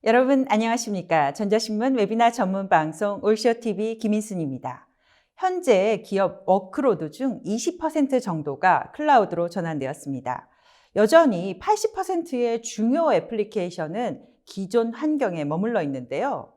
여러분 안녕하십니까? 전자신문 웨비나 전문 방송 올쇼TV 김인순입니다. 현재 기업 워크로드 중 20% 정도가 클라우드로 전환되었습니다. 여전히 80%의 중요 애플리케이션은 기존 환경에 머물러 있는데요.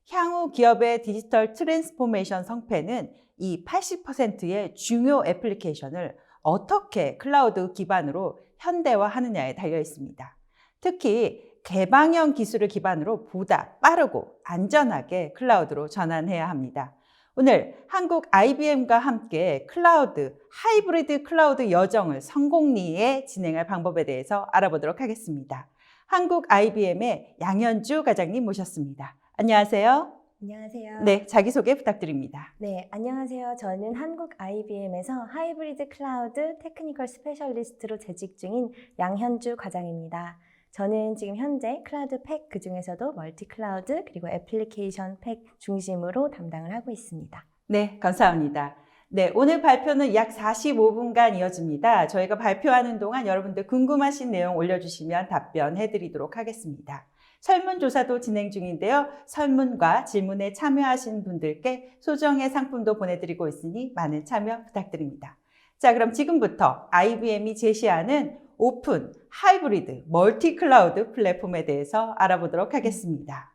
향후 기업의 디지털 트랜스포메이션 성패는 이 80%의 중요 애플리케이션을 어떻게 클라우드 기반으로 현대화하느냐에 달려 있습니다. 특히 개방형 기술을 기반으로 보다 빠르고 안전하게 클라우드로 전환해야 합니다. 오늘 한국 IBM과 함께 클라우드, 하이브리드 클라우드 여정을 성공리에 진행할 방법에 대해서 알아보도록 하겠습니다. 한국 IBM의 양현주 과장님 모셨습니다. 안녕하세요. 안녕하세요. 네, 자기소개 부탁드립니다. 네, 안녕하세요. 저는 한국 IBM에서 하이브리드 클라우드 테크니컬 스페셜리스트로 재직 중인 양현주 과장입니다. 저는 지금 현재 클라우드 팩 그중에서도 멀티 클라우드 그리고 애플리케이션 팩 중심으로 담당을 하고 있습니다. 네, 감사합니다. 네, 오늘 발표는 약 45분간 이어집니다. 저희가 발표하는 동안 여러분들 궁금하신 내용 올려주시면 답변해 드리도록 하겠습니다. 설문조사도 진행 중인데요. 설문과 질문에 참여하신 분들께 소정의 상품도 보내드리고 있으니 많은 참여 부탁드립니다. 자, 그럼 지금부터 IBM이 제시하는 오픈, 하이브리드, 멀티 클라우드 플랫폼에 대해서 알아보도록 하겠습니다.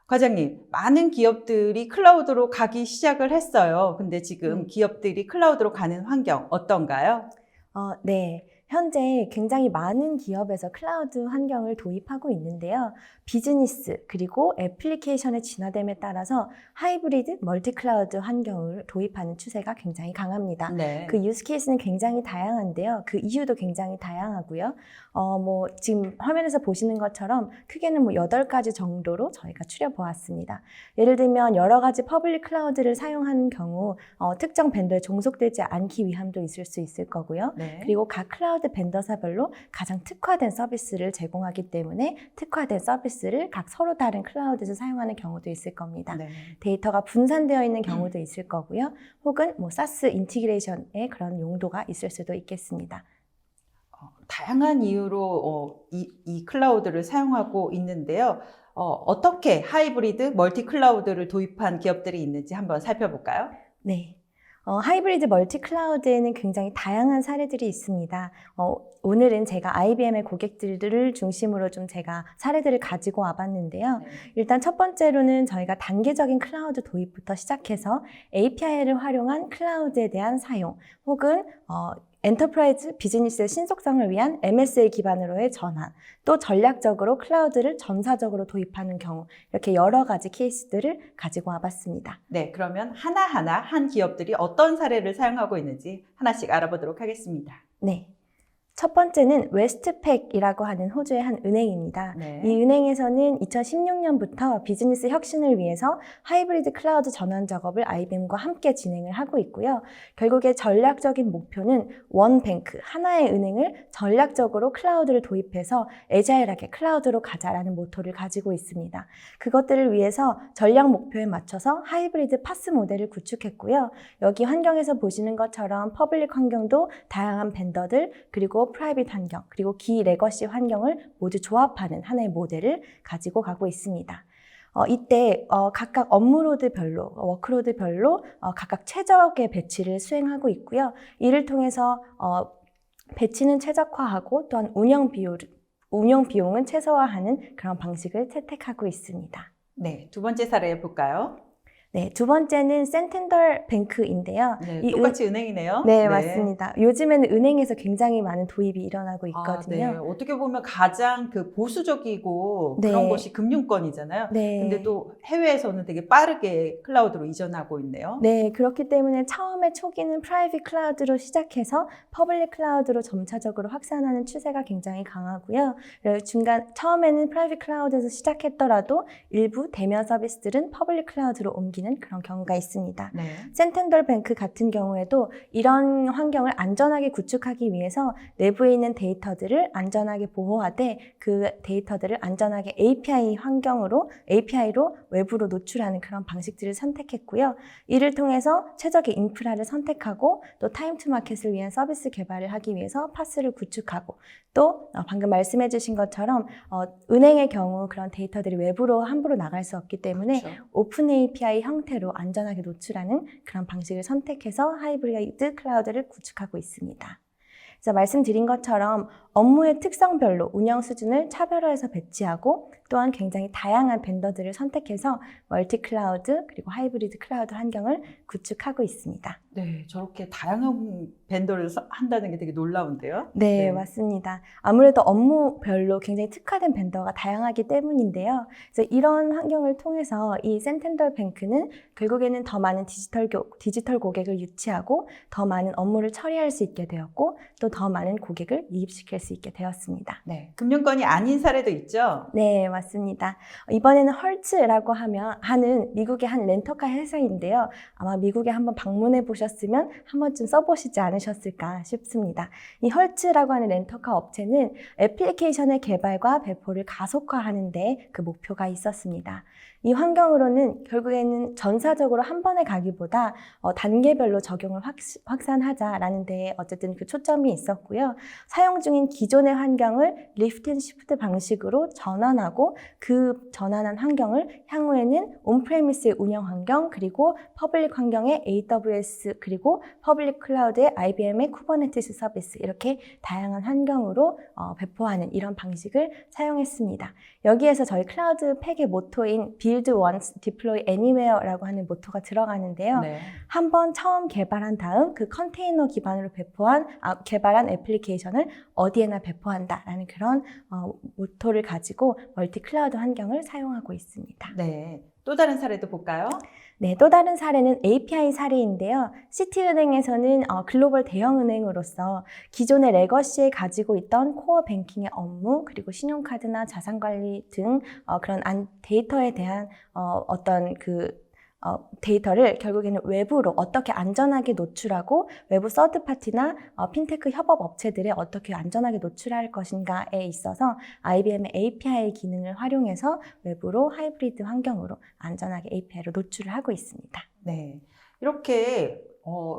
과장님, 많은 기업들이 클라우드로 가기 시작을 했어요. 근데 지금 기업들이 클라우드로 가는 환경 어떤가요? 네. 현재 굉장히 많은 기업에서 클라우드 환경을 도입하고 있는데요. 비즈니스 그리고 애플리케이션의 진화됨에 따라서 하이브리드 멀티 클라우드 환경을 도입하는 추세가 굉장히 강합니다. 네. 그 유스 케이스는 굉장히 다양한데요. 그 이유도 굉장히 다양하고요. 지금 화면에서 보시는 것처럼 크게는 8가지 정도로 저희가 추려보았습니다. 예를 들면 여러 가지 퍼블릭 클라우드를 사용하는 경우 특정 벤더에 종속되지 않기 위함도 있을 수 있을 거고요. 네. 그리고 각 클라우드 벤더사별로 가장 특화된 서비스를 제공하기 때문에 특화된 서비스를 각 서로 다른 클라우드에서 사용하는 경우도 있을 겁니다. 네. 데이터가 분산되어 있는 경우도 있을 거고요. 혹은 사스 인티그레이션의 그런 용도가 있을 수도 있겠습니다. 다양한 이유로 이 클라우드를 사용하고 있는데요. 어떻게 하이브리드 멀티 클라우드를 도입한 기업들이 있는지 한번 살펴볼까요? 네. 하이브리드 멀티 클라우드에는 굉장히 다양한 사례들이 있습니다. 오늘은 제가 IBM의 고객들을 중심으로 좀 제가 사례들을 가지고 와봤는데요. 일단 첫 번째로는 저희가 단계적인 클라우드 도입부터 시작해서 API를 활용한 클라우드에 대한 사용, 혹은 엔터프라이즈 비즈니스의 신속성을 위한 MSA 기반으로의 전환, 또 전략적으로 클라우드를 전사적으로 도입하는 경우, 이렇게 여러 가지 케이스들을 가지고 와봤습니다. 네, 그러면 하나하나 한 기업들이 어떤 사례를 사용하고 있는지 하나씩 알아보도록 하겠습니다. 네. 첫 번째는 웨스트팩이라고 하는 호주의 한 은행입니다. 네. 이 은행에서는 2016년부터 비즈니스 혁신을 위해서 하이브리드 클라우드 전환 작업을 IBM과 함께 진행을 하고 있고요. 결국에 전략적인 목표는 원뱅크, 하나의 은행을 전략적으로 클라우드를 도입해서 애자일하게 클라우드로 가자라는 모토를 가지고 있습니다. 그것들을 위해서 전략 목표에 맞춰서 하이브리드 파스 모델을 구축했고요. 여기 환경에서 보시는 것처럼 퍼블릭 환경도 다양한 벤더들, 그리고 프라이빗 환경, 그리고 기 레거시 환경을 모두 조합하는 하나의 모델을 가지고 가고 있습니다. 이때 각각 업무로드별로, 워크로드별로 각각 최적의 배치를 수행하고 있고요. 이를 통해서 배치는 최적화하고 또한 운영 비용은 최소화하는 그런 방식을 채택하고 있습니다. 네, 두 번째 사례 볼까요? 네, 두 번째는 센텐덜 뱅크인데요. 네, 똑같이 은행이네요. 네, 맞습니다. 요즘에는 은행에서 굉장히 많은 도입이 일어나고 있거든요. 네. 어떻게 보면 가장 보수적이고 네. 그런 것이 금융권이잖아요. 네. 근데 또 해외에서는 되게 빠르게 클라우드로 이전하고 있네요. 네, 그렇기 때문에 처음에 초기는 프라이빗 클라우드로 시작해서 퍼블릭 클라우드로 점차적으로 확산하는 추세가 굉장히 강하고요. 처음에는 프라이빗 클라우드에서 시작했더라도 일부 대면 서비스들은 퍼블릭 클라우드로 옮기는 놓치는 그런 경우가 있습니다. 네. 센텐덜 뱅크 같은 경우에도 이런 환경을 안전하게 구축하기 위해서 내부에 있는 데이터들을 안전하게 보호하되 그 데이터들을 안전하게 API로 외부로 노출하는 그런 방식들을 선택했고요. 이를 통해서 최적의 인프라를 선택하고 또 타임 투 마켓을 위한 서비스 개발을 하기 위해서 파스를 구축하고 또 방금 말씀해 주신 것처럼 은행의 경우 그런 데이터들이 외부로 함부로 나갈 수 없기 때문에 그렇죠. 오픈 API 형태로 안전하게 노출하는 그런 방식을 선택해서 하이브리드 클라우드를 구축하고 있습니다. 그래서 말씀드린 것처럼 업무의 특성별로 운영 수준을 차별화해서 배치하고 또한 굉장히 다양한 벤더들을 선택해서 멀티 클라우드 그리고 하이브리드 클라우드 환경을 구축하고 있습니다. 네, 저렇게 다양한 벤더를 한다는 게 되게 놀라운데요. 네, 맞습니다. 아무래도 업무별로 굉장히 특화된 벤더가 다양하기 때문인데요. 그래서 이런 환경을 통해서 이 센텐덜 뱅크는 결국에는 더 많은 디지털 고객을 유치하고 더 많은 업무를 처리할 수 있게 되었고 또 더 많은 고객을 유입시킬 수 있게 되었습니다. 네, 금융권이 아닌 사례도 있죠? 네, 맞습니다. 이번에는 헐츠라고 하는 미국의 한 렌터카 회사인데요. 아마 미국에 한번 방문해 보셨으면 한 번쯤 써보시지 않으셨을까 싶습니다. 이 헐츠라고 하는 렌터카 업체는 애플리케이션의 개발과 배포를 가속화하는 데 그 목표가 있었습니다. 이 환경으로는 결국에는 전사적으로 한 번에 가기보다 단계별로 적용을 확산하자라는 데에 어쨌든 그 초점이 있었고요. 사용 중인 기존의 환경을 리프트 앤 시프트 방식으로 전환하고 그 전환한 환경을 향후에는 온프레미스의 운영 환경 그리고 퍼블릭 환경의 AWS 그리고 퍼블릭 클라우드의 IBM의 쿠버네티스 서비스 이렇게 다양한 환경으로 배포하는 이런 방식을 사용했습니다. 여기에서 저희 클라우드 팩의 모토인 Build Once, Deploy Anywhere라고 하는 모토가 들어가는데요. 네. 한번 처음 개발한 다음 그 컨테이너 기반으로 개발한 애플리케이션을 어디에나 배포한다라는 그런 모토를 가지고 멀티 클라우드 환경을 사용하고 있습니다. 네. 또 다른 사례도 볼까요? 네, 또 다른 사례는 API 사례인데요. 시티은행에서는 글로벌 대형은행으로서 기존의 레거시에 가지고 있던 코어 뱅킹의 업무, 그리고 신용카드나 자산관리 등 그런 데이터에 대한 어떤 데이터를 결국에는 외부로 어떻게 안전하게 노출하고 외부 서드파티나 핀테크 협업 업체들에 어떻게 안전하게 노출할 것인가에 있어서 IBM의 API 기능을 활용해서 외부로 하이브리드 환경으로 안전하게 API로 노출을 하고 있습니다. 네. 이렇게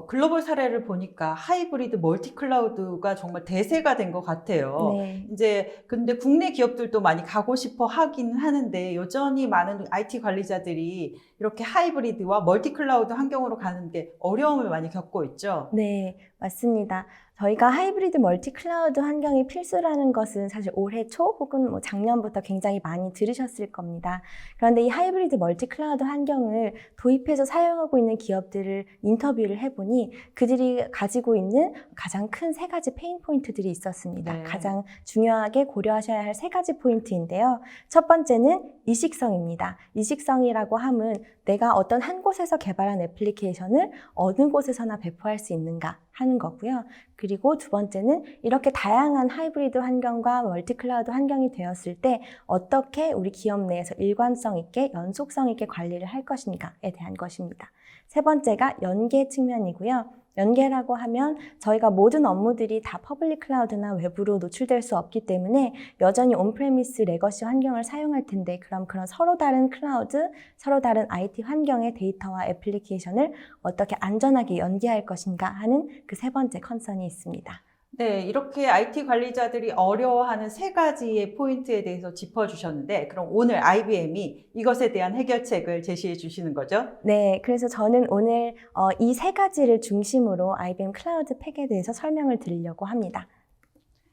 글로벌 사례를 보니까 하이브리드 멀티 클라우드가 정말 대세가 된 것 같아요. 네. 이제 근데 국내 기업들도 많이 가고 싶어 하긴 하는데 여전히 많은 IT 관리자들이 이렇게 하이브리드와 멀티 클라우드 환경으로 가는 게 어려움을 많이 겪고 있죠. 네, 맞습니다. 저희가 하이브리드 멀티 클라우드 환경이 필수라는 것은 사실 올해 초 혹은 작년부터 굉장히 많이 들으셨을 겁니다. 그런데 이 하이브리드 멀티 클라우드 환경을 도입해서 사용하고 있는 기업들을 인터뷰를 해보니 그들이 가지고 있는 가장 큰 세 가지 페인 포인트들이 있었습니다. 네. 가장 중요하게 고려하셔야 할 세 가지 포인트인데요. 첫 번째는 이식성입니다. 이식성이라고 함은 내가 어떤 한 곳에서 개발한 애플리케이션을 어느 곳에서나 배포할 수 있는가 하는 거고요. 그리고 두 번째는 이렇게 다양한 하이브리드 환경과 멀티 클라우드 환경이 되었을 때 어떻게 우리 기업 내에서 일관성 있게 연속성 있게 관리를 할 것인가에 대한 것입니다. 세 번째가 연계 측면이고요. 연계라고 하면 저희가 모든 업무들이 다 퍼블릭 클라우드나 외부로 노출될 수 없기 때문에 여전히 온프레미스 레거시 환경을 사용할 텐데 그럼 그런 서로 다른 클라우드, 서로 다른 IT 환경의 데이터와 애플리케이션을 어떻게 안전하게 연계할 것인가 하는 그 세 번째 컨선이 있습니다. 네, 이렇게 IT 관리자들이 어려워하는 세 가지의 포인트에 대해서 짚어주셨는데 그럼 오늘 IBM이 이것에 대한 해결책을 제시해 주시는 거죠? 네, 그래서 저는 오늘 이 세 가지를 중심으로 IBM 클라우드 팩에 대해서 설명을 드리려고 합니다.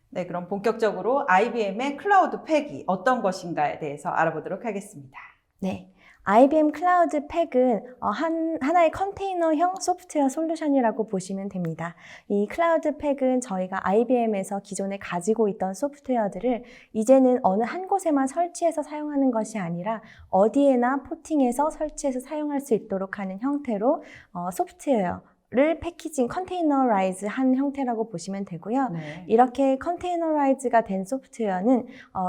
네, 그럼 본격적으로 IBM의 클라우드 팩이 어떤 것인가에 대해서 알아보도록 하겠습니다. 네. IBM 클라우드 팩은 하나의 컨테이너형 소프트웨어 솔루션이라고 보시면 됩니다. 이 클라우드 팩은 저희가 IBM에서 기존에 가지고 있던 소프트웨어들을 이제는 어느 한 곳에만 설치해서 사용하는 것이 아니라 어디에나 포팅해서 설치해서 사용할 수 있도록 하는 형태로 소프트웨어 를 패키징, 컨테이너라이즈 한 형태라고 보시면 되고요. 네. 이렇게 컨테이너라이즈가 된 소프트웨어는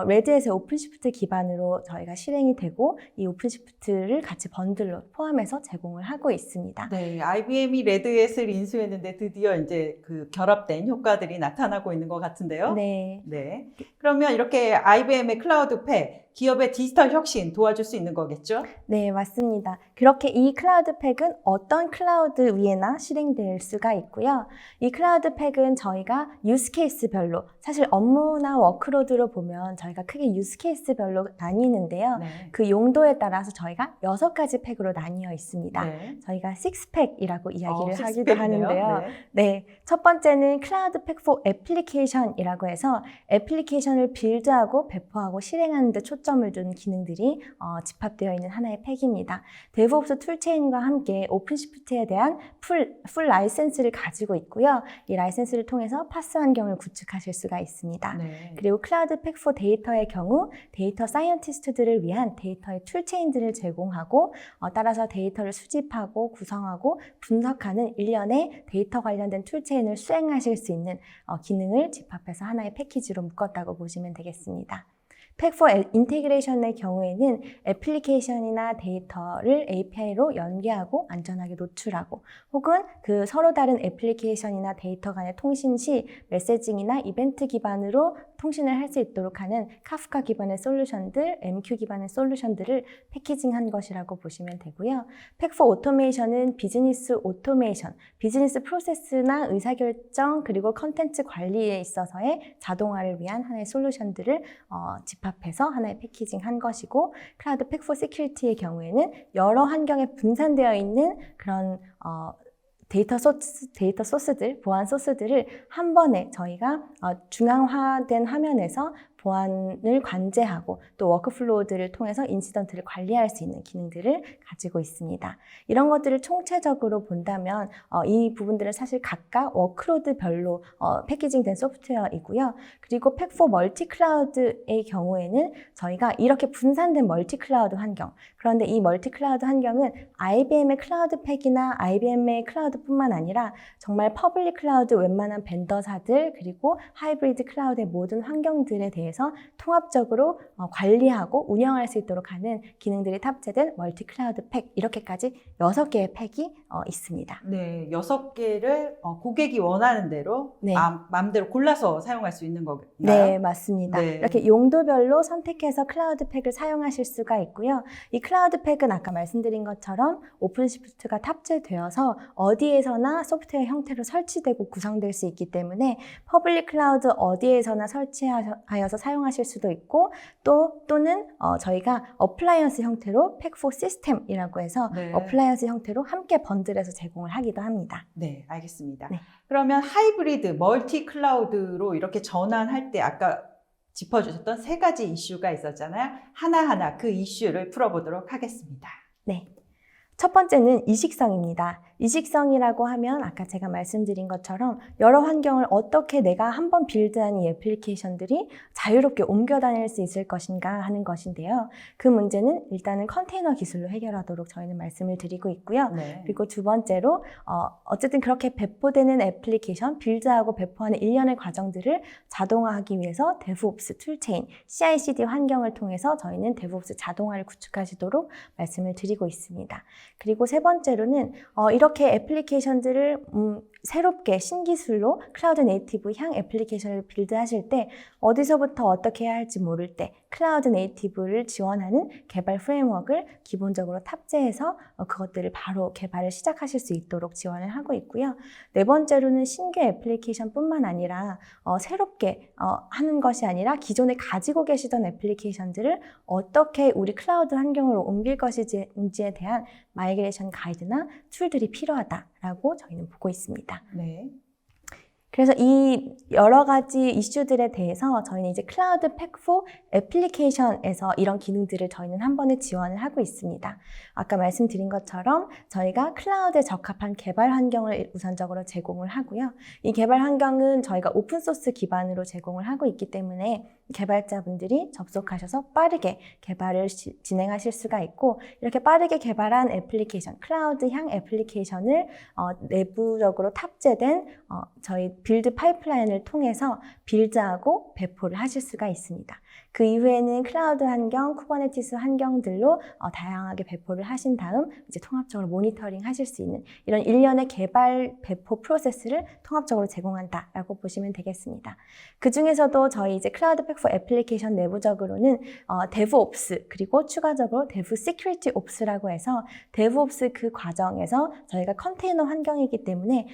레드햇의 오픈시프트 기반으로 저희가 실행이 되고 이 오픈시프트를 같이 번들로 포함해서 제공을 하고 있습니다. 네, IBM이 레드햇을 인수했는데 드디어 이제 그 결합된 효과들이 나타나고 있는 것 같은데요. 네. 네. 그러면 이렇게 IBM의 클라우드팩, 기업의 디지털 혁신 도와줄 수 있는 거겠죠? 네, 맞습니다. 그렇게 이 클라우드팩은 어떤 클라우드 위에나 실행될 수가 있고요. 이 클라우드팩은 저희가 유스케이스별로, 사실 업무나 워크로드로 보면 저희가 크게 유스케이스별로 나뉘는데요. 네. 그 용도에 따라서 저희가 6가지 팩으로 나뉘어 있습니다. 네. 저희가 6팩이라고 이야기를 하기도 식스팩이네요. 하는데요. 네. 네, 첫 번째는 클라우드팩 for 애플리케이션이라고 해서 애플리케이션을 빌드하고 배포하고 실행하는 데 초점을 둔 기능들이 집합되어 있는 하나의 팩입니다. 데브옵스 툴체인과 함께 오픈시프트에 대한 풀 라이센스를 가지고 있고요. 이 라이센스를 통해서 파스 환경을 구축하실 수가 있습니다. 네. 그리고 클라우드팩 for 데이터의 경우 데이터 사이언티스트들을 위한 데이터의 툴체인들을 제공하고 따라서 데이터를 수집하고 구성하고 분석하는 일련의 데이터 관련된 툴체인을 수행하실 수 있는 기능을 집합해서 하나의 패키지로 묶었다고 보시면 되겠습니다. 팩 for 인테그레이션의 경우에는 애플리케이션이나 데이터를 API로 연계하고 안전하게 노출하고 혹은 그 서로 다른 애플리케이션이나 데이터 간의 통신 시 메시징이나 이벤트 기반으로 통신을 할 수 있도록 하는 카프카 기반의 솔루션들, MQ 기반의 솔루션들을 패키징한 것이라고 보시면 되고요. 팩 for 오토메이션은 비즈니스 오토메이션, 비즈니스 프로세스나 의사결정 그리고 컨텐츠 관리에 있어서의 자동화를 위한 하나의 솔루션들을 집합해서 하나의 패키징한 것이고 클라우드 팩 for 시큐리티의 경우에는 여러 환경에 분산되어 있는 그런 데이터 소스들, 보안 소스들을 한 번에 저희가 중앙화된 화면에서 보안을 관제하고 또 워크플로우들을 통해서 인시던트를 관리할 수 있는 기능들을 가지고 있습니다. 이런 것들을 총체적으로 본다면 이 부분들은 사실 각각 워크로드별로 패키징된 소프트웨어이고요. 그리고 팩 for 멀티 클라우드의 경우에는 저희가 이렇게 분산된 멀티 클라우드 환경, 그런데 이 멀티 클라우드 환경은 IBM의 클라우드 팩이나 IBM의 클라우드뿐만 아니라 정말 퍼블릭 클라우드 웬만한 벤더사들 그리고 하이브리드 클라우드의 모든 환경들에 대해서 통합적으로 관리하고 운영할 수 있도록 하는 기능들이 탑재된 멀티 클라우드 팩, 이렇게까지 6개의 팩이 있습니다. 네, 6개를 고객이 원하는 대로 네. 마음대로 골라서 사용할 수 있는 건가요? 네, 맞습니다. 네. 이렇게 용도별로 선택해서 클라우드 팩을 사용하실 수가 있고요. 이 클라우드 팩은 아까 말씀드린 것처럼 오픈시프트가 탑재되어서 어디에서나 소프트웨어 형태로 설치되고 구성될 수 있기 때문에 퍼블릭 클라우드 어디에서나 설치하여서 사용하실 수도 있고 또는 저희가 어플라이언스 형태로 팩 for 시스템이라고 해서 네. 어플라이언스 형태로 함께 번들해서 제공을 하기도 합니다. 네, 알겠습니다. 네. 그러면 하이브리드, 멀티 클라우드로 이렇게 전환할 때 아까 짚어주셨던 3가지 이슈가 있었잖아요. 하나하나 그 이슈를 풀어보도록 하겠습니다. 네. 첫 번째는 이식성입니다. 이식성이라고 하면 아까 제가 말씀드린 것처럼 여러 환경을 어떻게 내가 한번 빌드한 이 애플리케이션들이 자유롭게 옮겨 다닐 수 있을 것인가 하는 것인데요. 그 문제는 일단은 컨테이너 기술로 해결하도록 저희는 말씀을 드리고 있고요. 네. 그리고 두 번째로 어쨌든 그렇게 배포되는 애플리케이션, 빌드하고 배포하는 일련의 과정들을 자동화하기 위해서 데브옵스 툴체인, CI/CD 환경을 통해서 저희는 데브옵스 자동화를 구축하시도록 말씀을 드리고 있습니다. 그리고 세 번째로는 이렇게 애플리케이션들을 새롭게 신기술로 클라우드 네이티브 향 애플리케이션을 빌드하실 때 어디서부터 어떻게 해야 할지 모를 때 클라우드 네이티브를 지원하는 개발 프레임워크를 기본적으로 탑재해서 그것들을 바로 개발을 시작하실 수 있도록 지원을 하고 있고요. 네 번째로는 신규 애플리케이션뿐만 아니라 새롭게 하는 것이 아니라 기존에 가지고 계시던 애플리케이션들을 어떻게 우리 클라우드 환경으로 옮길 것인지에 대한 마이그레이션 가이드나 툴들이 필요하다라고 저희는 보고 있습니다. 네. 그래서 이 여러 가지 이슈들에 대해서 저희는 이제 클라우드 팩4 애플리케이션에서 이런 기능들을 저희는 한 번에 지원을 하고 있습니다. 아까 말씀드린 것처럼 저희가 클라우드에 적합한 개발 환경을 우선적으로 제공을 하고요. 이 개발 환경은 저희가 오픈소스 기반으로 제공을 하고 있기 때문에 개발자분들이 접속하셔서 빠르게 개발을 진행하실 수가 있고, 이렇게 빠르게 개발한 애플리케이션, 클라우드향 애플리케이션을 내부적으로 탑재된 저희 빌드 파이프라인을 통해서 빌드하고 배포를 하실 수가 있습니다. 그 이후에는 클라우드 환경, 쿠버네티스 환경들로 다양하게 배포를 하신 다음 이제 통합적으로 모니터링 하실 수 있는 이런 일련의 개발 배포 프로세스를 통합적으로 제공한다라고 보시면 되겠습니다. 그 중에서도 저희 이제 클라우드 팩4 애플리케이션 내부적으로는 데브옵스 그리고 추가적으로 데브 시큐리티 옵스라고 해서 데브옵스 그 과정에서 저희가 컨테이너 환경이기 때문에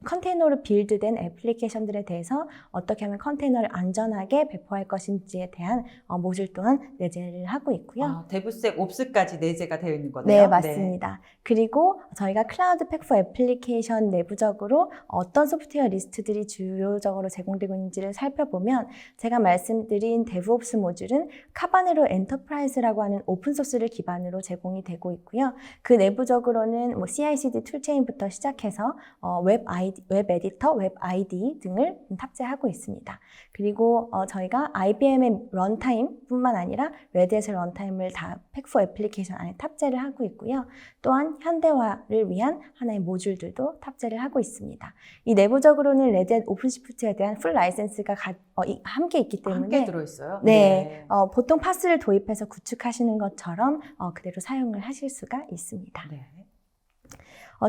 컨테이너로 빌드된 애플리케이션들에 대해서 어떻게 하면 컨테이너를 안전하게 배포할 것인지에 대한 모듈 또한 내재를 하고 있고요. 데브섹 옵스까지 내재가 되어 있는 거네요. 네, 맞습니다. 그리고 저희가 클라우드 팩4 애플리케이션 내부적으로 어떤 소프트웨어 리스트들이 주요적으로 제공되고 있는지를 살펴보면 제가 말씀드린 데브옵스 모듈은 카바네로 엔터프라이즈라고 하는 오픈소스를 기반으로 제공이 되고 있고요. 그 내부적으로는 뭐 CI/CD 툴체인부터 시작해서 웹 에디터, 웹 아이디 등을 탑재하고 있습니다. 그리고 저희가 IBM의 런타임뿐만 아니라 레드햇의 런타임을 다 팩4 애플리케이션 안에 탑재를 하고 있고요. 또한 현대화를 위한 하나의 모듈들도 탑재를 하고 있습니다. 이 내부적으로는 레드햇 오픈시프트에 대한 풀 라이센스가 함께 있기 때문에 함께 들어있어요? 네, 보통 파스를 도입해서 구축하시는 것처럼 그대로 사용을 하실 수가 있습니다. 네.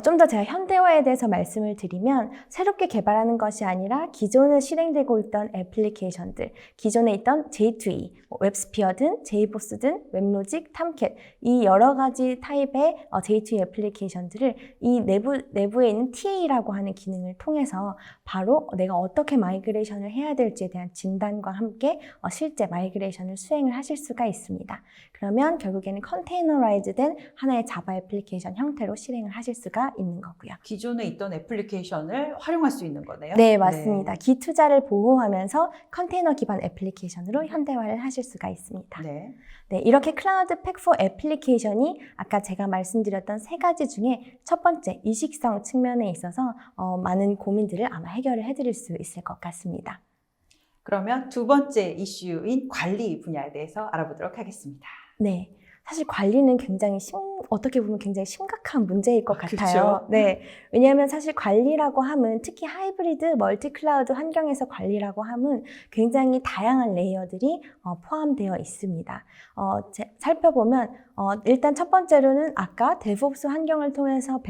좀 더 제가 현대화에 대해서 말씀을 드리면 새롭게 개발하는 것이 아니라 기존에 실행되고 있던 애플리케이션들, 기존에 있던 J2E, 웹스피어든, JBoss든, 웹로직, 탐캣 이 여러 가지 타입의 J2E 애플리케이션들을 이 내부에 있는 TA라고 하는 기능을 통해서 바로 내가 어떻게 마이그레이션을 해야 될지에 대한 진단과 함께 실제 마이그레이션을 수행을 하실 수가 있습니다. 그러면 결국에는 컨테이너라이즈된 하나의 자바 애플리케이션 형태로 실행을 하실 수가 있는 거고요. 기존에 있던 애플리케이션을 활용할 수 있는 거네요? 네, 맞습니다. 기투자를 보호하면서 컨테이너 기반 애플리케이션으로 현대화를 하실 수가 있습니다. 네. 네, 이렇게 클라우드 팩4 애플리케이션이 아까 제가 말씀드렸던 세 가지 중에 첫 번째 이식성 측면에 있어서 많은 고민들을 아마 해결을 해드릴 수 있을 것 같습니다. 그러면 두 번째 이슈인 관리 분야에 대해서 알아보도록 하겠습니다. 네. 사실 관리는 굉장히 어떻게 보면 굉장히 심각한 문제일 것 같아요. 그렇죠? 네. 왜냐하면 사실 관리라고 하면 특히 하이브리드 멀티 클라우드 환경에서 관리라고 하면 굉장히 다양한 레이어들이 포함되어 있습니다. 살펴보면 일단 첫 번째로는 아까 데브옵스 환경을 통해서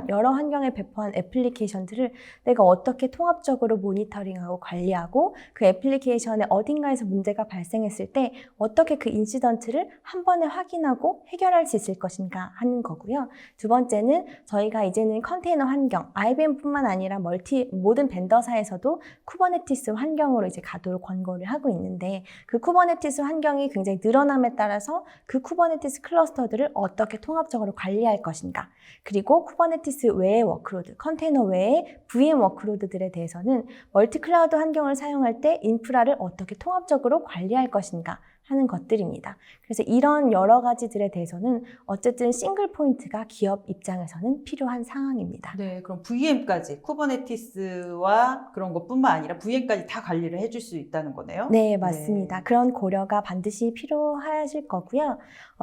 여러 환경에 배포한 애플리케이션들을 내가 어떻게 통합적으로 모니터링하고 관리하고 그 애플리케이션에 어딘가에서 문제가 발생했을 때 어떻게 그 인시던트를 한 번에 확인하고 해결할 수 있을 것인가 하는 거고요. 두 번째는 저희가 이제는 컨테이너 환경, IBM뿐만 아니라 모든 벤더사에서도 쿠버네티스 환경으로 이제 가도록 권고를 하고 있는데 그 쿠버네티스 환경이 굉장히 늘어남에 따라서 그 쿠버네티스 클러스터들을 어떻게 통합적으로 관리할 것인가, 그리고 쿠버네티스 외의 워크로드, 컨테이너 외의 VM 워크로드들에 대해서는 멀티 클라우드 환경을 사용할 때 인프라를 어떻게 통합적으로 관리할 것인가 하는 것들입니다. 그래서 이런 여러 가지들에 대해서는 어쨌든 싱글 포인트가 기업 입장에서는 필요한 상황입니다. 네, 그럼 VM까지 쿠버네티스와 그런 것뿐만 아니라 VM까지 다 관리를 해줄 수 있다는 거네요? 네, 맞습니다. 네. 그런 고려가 반드시 필요하실 거고요.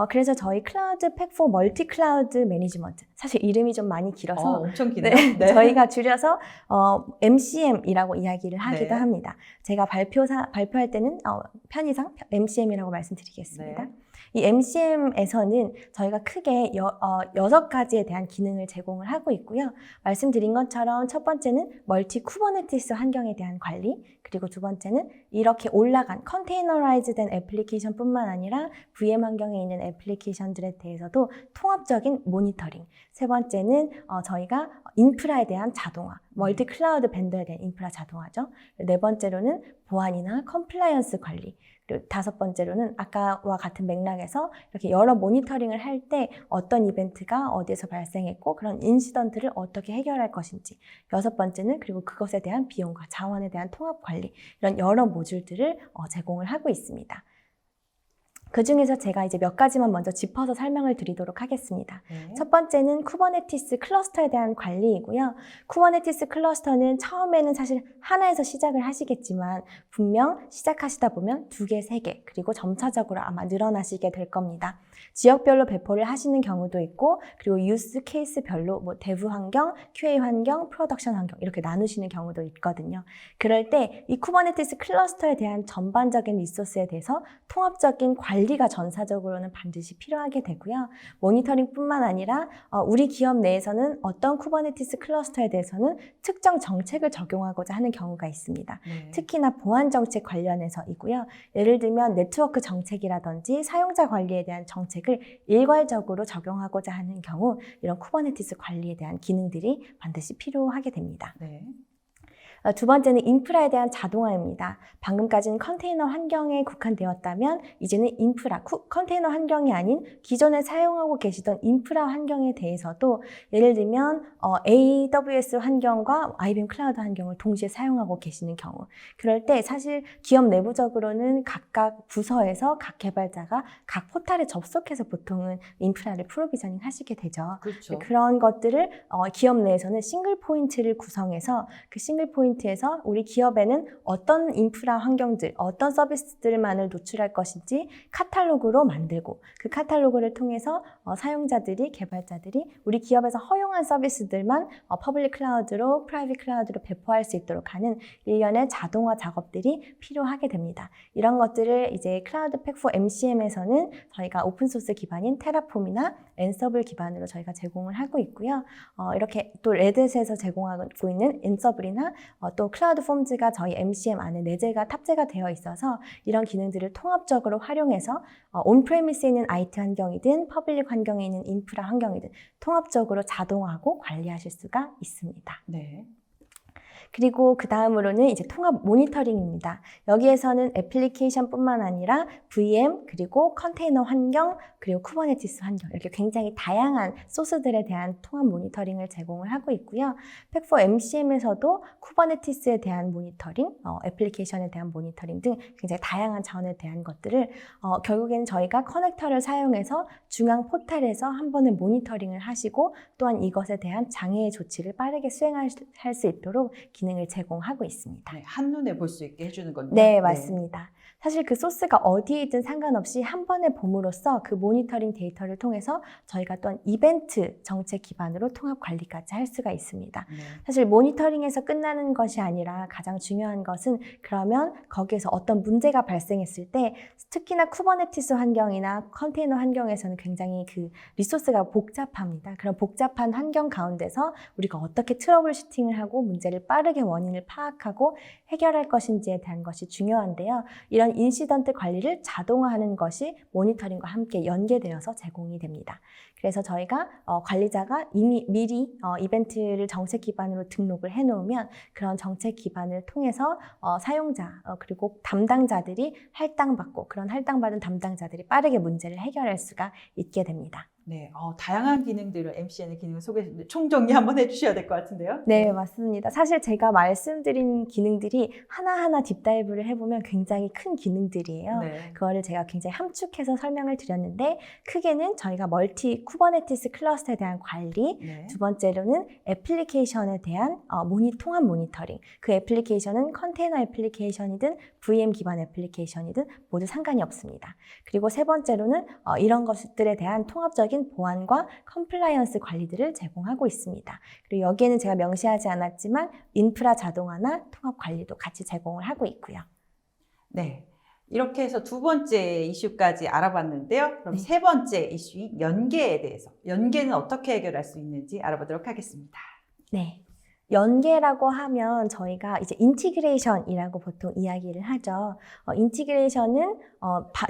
그래서 저희 클라우드 팩4 멀티 클라우드 매니지먼트, 사실 이름이 좀 많이 길어서 엄청 기네요. 네, 네. 저희가 줄여서 MCM이라고 이야기를 하기도 네. 합니다. 제가 발표할 때는 편의상 MCM이라고 말씀드리겠습니다. 네. 이 MCM에서는 저희가 크게 6가지에 대한 기능을 제공을 하고 있고요. 말씀드린 것처럼 첫 번째는 멀티 쿠버네티스 환경에 대한 관리, 그리고 두 번째는 이렇게 올라간 컨테이너라이즈된 애플리케이션뿐만 아니라 VM 환경에 있는 애플리케이션들에 대해서도 통합적인 모니터링, 세 번째는 저희가 인프라에 대한 자동화, 멀티 클라우드 벤더에 대한 인프라 자동화죠. 네 번째로는 보안이나 컴플라이언스 관리. 그리고 다섯 번째로는 아까와 같은 맥락에서 이렇게 여러 모니터링을 할 때 어떤 이벤트가 어디에서 발생했고 그런 인시던트를 어떻게 해결할 것인지. 여섯 번째는 그리고 그것에 대한 비용과 자원에 대한 통합 관리. 이런 여러 모듈들을 제공을 하고 있습니다. 그 중에서 제가 이제 몇 가지만 먼저 짚어서 설명을 드리도록 하겠습니다. 네. 첫 번째는 쿠버네티스 클러스터에 대한 관리이고요. 쿠버네티스 클러스터는 처음에는 사실 하나에서 시작을 하시겠지만 분명 시작하시다 보면 2개, 3개 그리고 점차적으로 아마 늘어나시게 될 겁니다. 지역별로 배포를 하시는 경우도 있고 그리고 유스 케이스별로 뭐 대부 환경, QA 환경, 프로덕션 환경 이렇게 나누시는 경우도 있거든요. 그럴 때 이 쿠버네티스 클러스터에 대한 전반적인 리소스에 대해서 통합적인 관리가 전사적으로는 반드시 필요하게 되고요. 모니터링뿐만 아니라 우리 기업 내에서는 어떤 쿠버네티스 클러스터에 대해서는 특정 정책을 적용하고자 하는 경우가 있습니다. 네. 특히나 보안 정책 관련해서이고요. 예를 들면 네트워크 정책이라든지 사용자 관리에 대한 정책을 일괄적으로 적용하고자 하는 경우 이런 쿠버네티스 관리에 대한 기능들이 반드시 필요하게 됩니다. 네. 두 번째는 인프라에 대한 자동화입니다. 방금까지는 컨테이너 환경에 국한되었다면 이제는 인프라, 컨테이너 환경이 아닌 기존에 사용하고 계시던 인프라 환경에 대해서도 예를 들면 AWS 환경과 IBM 클라우드 환경을 동시에 사용하고 계시는 경우 그럴 때 사실 기업 내부적으로는 각각 부서에서 각 개발자가 각 포탈에 접속해서 보통은 인프라를 프로비저닝 하시게 되죠. 그렇죠. 그런 것들을 기업 내에서는 싱글 포인트를 구성해서 그 싱글 포인트에서 우리 기업에는 어떤 인프라 환경들, 어떤 서비스들만을 노출할 것인지 카탈로그로 만들고 그 카탈로그를 통해서 사용자들이, 개발자들이 우리 기업에서 허용한 서비스들만 퍼블릭 클라우드로, 프라이빗 클라우드로 배포할 수 있도록 하는 일련의 자동화 작업들이 필요하게 됩니다. 이런 것들을 이제 클라우드 팩4 MCM에서는 저희가 오픈소스 기반인 테라폼이나 앤서블 기반으로 저희가 제공을 하고 있고요. 이렇게 또 레드햇에서 제공하고 있는 앤서블이나 또 클라우드 폼즈가 저희 MCM 안에 내재가 탑재가 되어 있어서 이런 기능들을 통합적으로 활용해서 온프레미스에 있는 IT 환경이든 퍼블릭 환경에 있는 인프라 환경이든 통합적으로 자동화하고 관리하실 수가 있습니다. 네. 그리고 그 다음으로는 이제 통합 모니터링입니다. 여기에서는 애플리케이션뿐만 아니라 VM, 그리고 컨테이너 환경, 그리고 쿠버네티스 환경 이렇게 굉장히 다양한 소스들에 대한 통합 모니터링을 제공을 하고 있고요. 팩4 MCM에서도 쿠버네티스에 대한 모니터링, 애플리케이션에 대한 모니터링 등 굉장히 다양한 차원에 대한 것들을 결국에는 저희가 커넥터를 사용해서 중앙 포탈에서 한 번에 모니터링을 하시고 또한 이것에 대한 장애 조치를 빠르게 수행할 수 있도록 기능을 제공하고 있습니다. 네, 한눈에 볼 수 있게 해주는 건요. 네, 맞습니다. 사실 그 소스가 어디에 있든 상관없이 한 번에 봄으로써 그 모니터링 데이터를 통해서 저희가 또한 이벤트 정책 기반으로 통합 관리까지 할 수가 있습니다. 네. 사실 모니터링에서 끝나는 것이 아니라 가장 중요한 것은 그러면 거기에서 어떤 문제가 발생했을 때 특히나 쿠버네티스 환경이나 컨테이너 환경에서는 굉장히 그 리소스가 복잡합니다. 그런 복잡한 환경 가운데서 우리가 어떻게 트러블 슈팅을 하고 문제를 빠르게 원인을 파악하고 해결할 것인지에 대한 것이 중요한데요. 이런 인시던트 관리를 자동화하는 것이 모니터링과 함께 연계되어서 제공이 됩니다. 그래서 저희가 관리자가 이미 미리 이벤트를 정책 기반으로 등록을 해놓으면 그런 정책 기반을 통해서 사용자 그리고 담당자들이 할당받고 그런 할당받은 담당자들이 빠르게 문제를 해결할 수가 있게 됩니다. 네, 다양한 기능들을 MCN의 기능을 소개했는데 총정리 한번 해주셔야 될 것 같은데요. 네, 맞습니다. 사실 제가 말씀드린 기능들이 하나하나 딥다이브를 해보면 굉장히 큰 기능들이에요. 네. 그거를 제가 굉장히 함축해서 설명을 드렸는데 크게는 저희가 멀티 쿠버네티스 클러스터에 대한 관리, 네. 두 번째로는 애플리케이션에 대한 통합 모니터링. 그 애플리케이션은 컨테이너 애플리케이션이든 VM 기반 애플리케이션이든 모두 상관이 없습니다. 그리고 세 번째로는 이런 것들에 대한 통합적인 보안과 컴플라이언스 관리들을 제공하고 있습니다. 그리고 여기에는 제가 명시하지 않았지만 인프라 자동화나 통합 관리도 같이 제공을 하고 있고요. 네. 이렇게 해서 두 번째 이슈까지 알아봤는데요. 그럼 네. 세 번째 이슈인 연계에 대해서, 연계는 어떻게 해결할 수 있는지 알아보도록 하겠습니다. 네. 연계라고 하면 저희가 이제 인티그레이션이라고 보통 이야기를 하죠. 인티그레이션은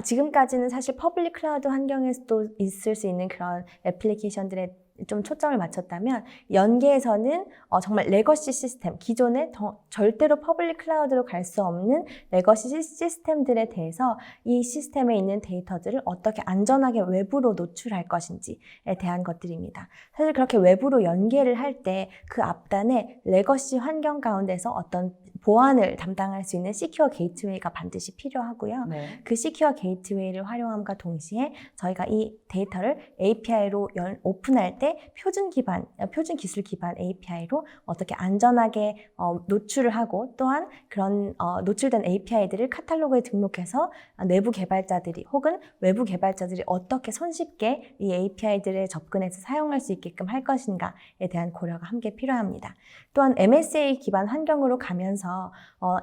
지금까지는 사실 퍼블릭 클라우드 환경에서도 있을 수 있는 그런 애플리케이션들에 좀 초점을 맞췄다면 연계에서는 정말 레거시 시스템, 기존에 절대로 퍼블릭 클라우드로 갈 수 없는 레거시 시스템들에 대해서 이 시스템에 있는 데이터들을 어떻게 안전하게 외부로 노출할 것인지에 대한 것들입니다. 사실 그렇게 외부로 연계를 할 때 그 앞단에 레거시 환경 가운데서 어떤 보안을 담당할 수 있는 시큐어 게이트웨이가 반드시 필요하고요. 네. 그 시큐어 게이트웨이를 활용함과 동시에 저희가 이 데이터를 API로 오픈할 때 표준 기술 기반 API로 어떻게 안전하게 노출을 하고 또한 그런 노출된 API들을 카탈로그에 등록해서 내부 개발자들이 혹은 외부 개발자들이 어떻게 손쉽게 이 API들에 접근해서 사용할 수 있게끔 할 것인가에 대한 고려가 함께 필요합니다. 또한 MSA 기반 환경으로 가면서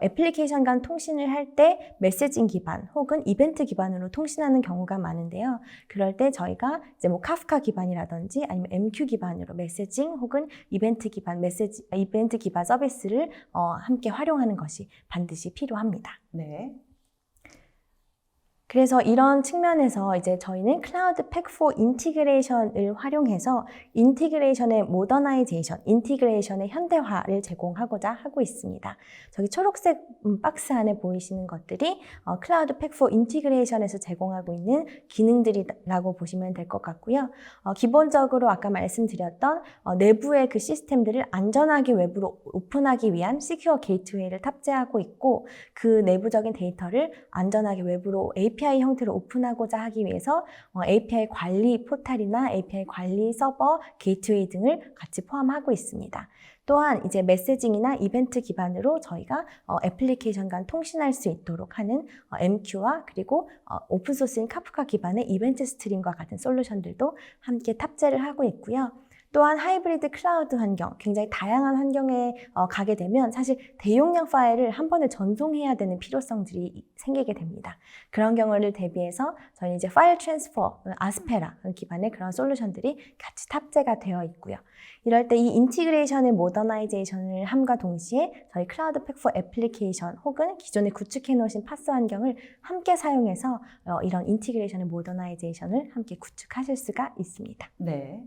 애플리케이션 간 통신을 할 때 메시징 기반 혹은 이벤트 기반으로 통신하는 경우가 많은데요. 그럴 때 저희가 이제 뭐 카프카 기반이라든지 아니면 MQ 기반으로 메시징 혹은 이벤트 기반 서비스를 함께 활용하는 것이 반드시 필요합니다. 네. 그래서 이런 측면에서 이제 저희는 클라우드 팩4 인티그레이션을 활용해서 인티그레이션의 모더나이제이션, 인티그레이션의 현대화를 제공하고자 하고 있습니다. 저기 초록색 박스 안에 보이시는 것들이 클라우드 팩4 인티그레이션에서 제공하고 있는 기능들이라고 보시면 될 것 같고요. 기본적으로 아까 말씀드렸던 내부의 그 시스템들을 안전하게 외부로 오픈하기 위한 시큐어 게이트웨이를 탑재하고 있고 그 내부적인 데이터를 안전하게 외부로 API 형태로 오픈하고자 하기 위해서 API 관리 포탈이나 API 관리 서버, 게이트웨이 등을 같이 포함하고 있습니다. 또한 이제 메시징이나 이벤트 기반으로 저희가 애플리케이션 간 통신할 수 있도록 하는 MQ와 그리고 오픈소스인 카프카 기반의 이벤트 스트림과 같은 솔루션들도 함께 탑재를 하고 있고요. 또한 하이브리드 클라우드 환경, 굉장히 다양한 환경에 가게 되면 사실 대용량 파일을 한 번에 전송해야 되는 필요성들이 생기게 됩니다. 그런 경우를 대비해서 저희는 이제 파일 트랜스퍼, 아스페라 기반의 그런 솔루션들이 같이 탑재가 되어 있고요. 이럴 때 이 인티그레이션의 모더나이제이션을 함과 동시에 저희 클라우드 팩4 애플리케이션 혹은 기존에 구축해 놓으신 파스 환경을 함께 사용해서 이런 인티그레이션의 모더나이제이션을 함께 구축하실 수가 있습니다. 네.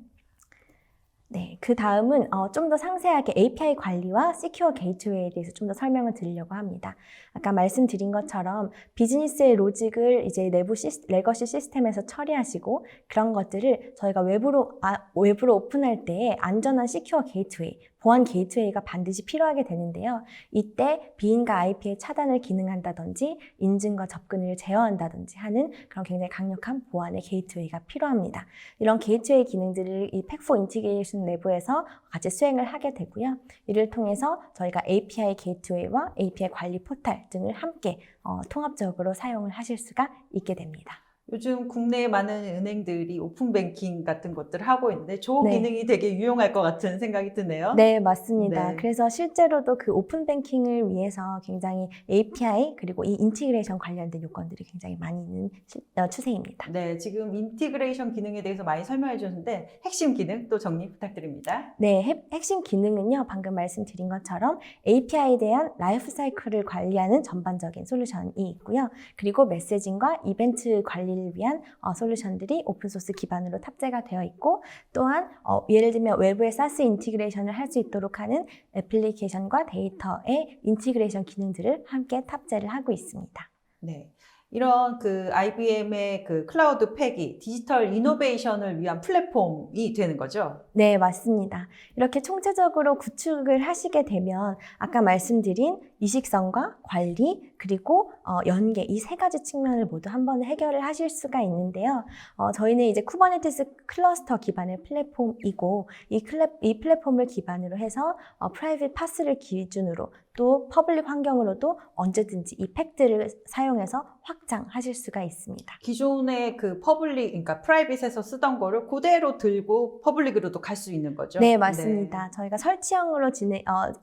네, 그 다음은 좀 더 상세하게 API 관리와 시큐어 게이트웨이에 대해서 좀 더 설명을 드리려고 합니다. 아까 말씀드린 것처럼 비즈니스의 로직을 이제 내부 레거시 시스템에서 처리하시고 그런 것들을 저희가 외부로 오픈할 때 안전한 시큐어 게이트웨이, 보안 게이트웨이가 반드시 필요하게 되는데요. 이때 비인가 IP의 차단을 기능한다든지 인증과 접근을 제어한다든지 하는 그런 굉장히 강력한 보안의 게이트웨이가 필요합니다. 이런 게이트웨이 기능들을 이 팩4 인티그레이션 내부에서 같이 수행을 하게 되고요. 이를 통해서 저희가 API 게이트웨이와 API 관리 포탈 등을 함께 통합적으로 사용을 하실 수가 있게 됩니다. 요즘 국내에 많은 은행들이 오픈뱅킹 같은 것들을 하고 있는데 저 네. 기능이 되게 유용할 것 같은 생각이 드네요. 네, 맞습니다. 네. 그래서 실제로도 그 오픈뱅킹을 위해서 굉장히 API 그리고 이 인티그레이션 관련된 요건들이 굉장히 많이 있는 추세입니다. 네, 지금 인티그레이션 기능에 대해서 많이 설명해 주셨는데 핵심 기능 또 정리 부탁드립니다. 네, 핵심 기능은요, 방금 말씀드린 것처럼 API에 대한 라이프 사이클을 관리하는 전반적인 솔루션이 있고요. 그리고 메시징과 이벤트 관리를 위한 솔루션들이 오픈소스 기반으로 탑재가 되어 있고, 또한 예를 들면 외부의 SaaS 인티그레이션을 할 수 있도록 하는 애플리케이션과 데이터의 인티그레이션 기능들을 함께 탑재를 하고 있습니다. 네. 이런 그 IBM의 그 클라우드 팩이 디지털 이노베이션을 위한 플랫폼이 되는 거죠? 네, 맞습니다. 이렇게 총체적으로 구축을 하시게 되면 아까 말씀드린 이식성과 관리 그리고 연계 이 세 가지 측면을 모두 한 번에 해결을 하실 수가 있는데요. 저희는 이제 쿠버네티스 클러스터 기반의 플랫폼이고 이 플랫폼을 기반으로 해서 프라이빗 파스를 기준으로 또 퍼블릭 환경으로도 언제든지 이 팩들을 사용해서 확장하실 수가 있습니다. 기존의 그 퍼블릭, 그러니까 프라이빗에서 쓰던 거를 그대로 들고 퍼블릭으로도 갈 수 있는 거죠? 네, 맞습니다. 저희가 설치형으로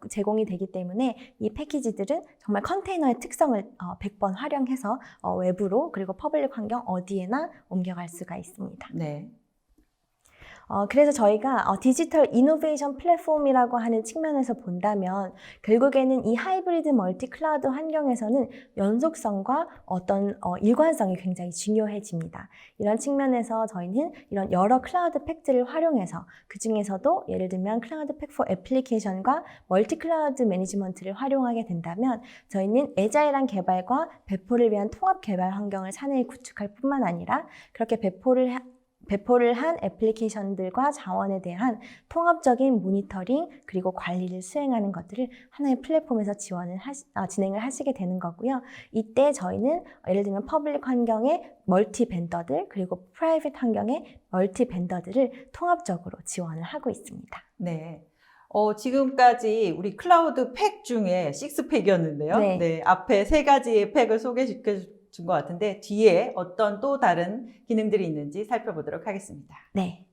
제공이 되기 때문에 이 패키지들은 정말 컨테이너의 특성을 100번 활용해서 외부로 그리고 퍼블릭 환경 어디에나 옮겨갈 수가 있습니다. 네. 그래서 저희가 디지털 이노베이션 플랫폼이라고 하는 측면에서 본다면 결국에는 이 하이브리드 멀티 클라우드 환경에서는 연속성과 어떤 일관성이 굉장히 중요해집니다. 이런 측면에서 저희는 이런 여러 클라우드 팩들을 활용해서 그 중에서도 예를 들면 클라우드 팩 포 애플리케이션과 멀티 클라우드 매니지먼트를 활용하게 된다면 저희는 애자일한 개발과 배포를 위한 통합 개발 환경을 사내에 구축할 뿐만 아니라 그렇게 배포를 한 애플리케이션들과 자원에 대한 통합적인 모니터링 그리고 관리를 수행하는 것들을 하나의 플랫폼에서 진행을 하시게 되는 거고요. 이때 저희는 예를 들면 퍼블릭 환경의 멀티 벤더들 그리고 프라이빗 환경의 멀티 벤더들을 통합적으로 지원을 하고 있습니다. 네. 지금까지 우리 클라우드 팩 중에 6팩이었는데요. 네. 네. 앞에 3가지의 팩을 소개시켜 준 것 같은데 뒤에 어떤 또 다른 기능들이 있는지 살펴보도록 하겠습니다. 네.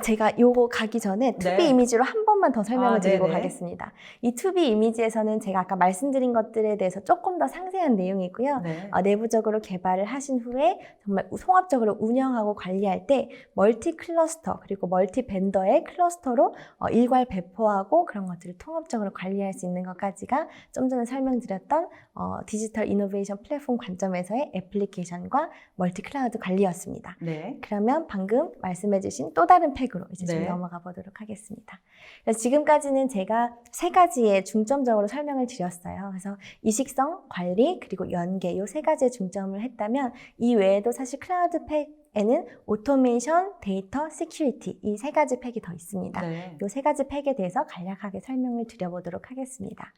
제가 요거 가기 전에 네. 2B 이미지로 한 번만 더 설명을 드리고 네네. 가겠습니다. 이 2B 이미지에서는 제가 아까 말씀드린 것들에 대해서 조금 더 상세한 내용이고요. 네. 내부적으로 개발을 하신 후에 정말 통합적으로 운영하고 관리할 때 멀티 클러스터 그리고 멀티 벤더의 클러스터로 일괄 배포하고 그런 것들을 통합적으로 관리할 수 있는 것까지가 좀 전에 설명드렸던 디지털 이노베이션 플랫폼 관점에서의 애플리케이션과 멀티 클라우드 관리였습니다. 네. 그러면 방금 말씀해주신 또 다른 팩으로 이제 좀 네. 넘어가 보도록 하겠습니다. 그래서 지금까지는 제가 3가지에 중점적으로 설명을 드렸어요. 그래서 이식성, 관리, 그리고 연계 이 3가지에 중점을 했다면 이 외에도 사실 클라우드 팩에는 오토메이션, 데이터, 시큐리티 이 3가지 팩이 더 있습니다. 네. 이 3가지 팩에 대해서 간략하게 설명을 드려보도록 하겠습니다.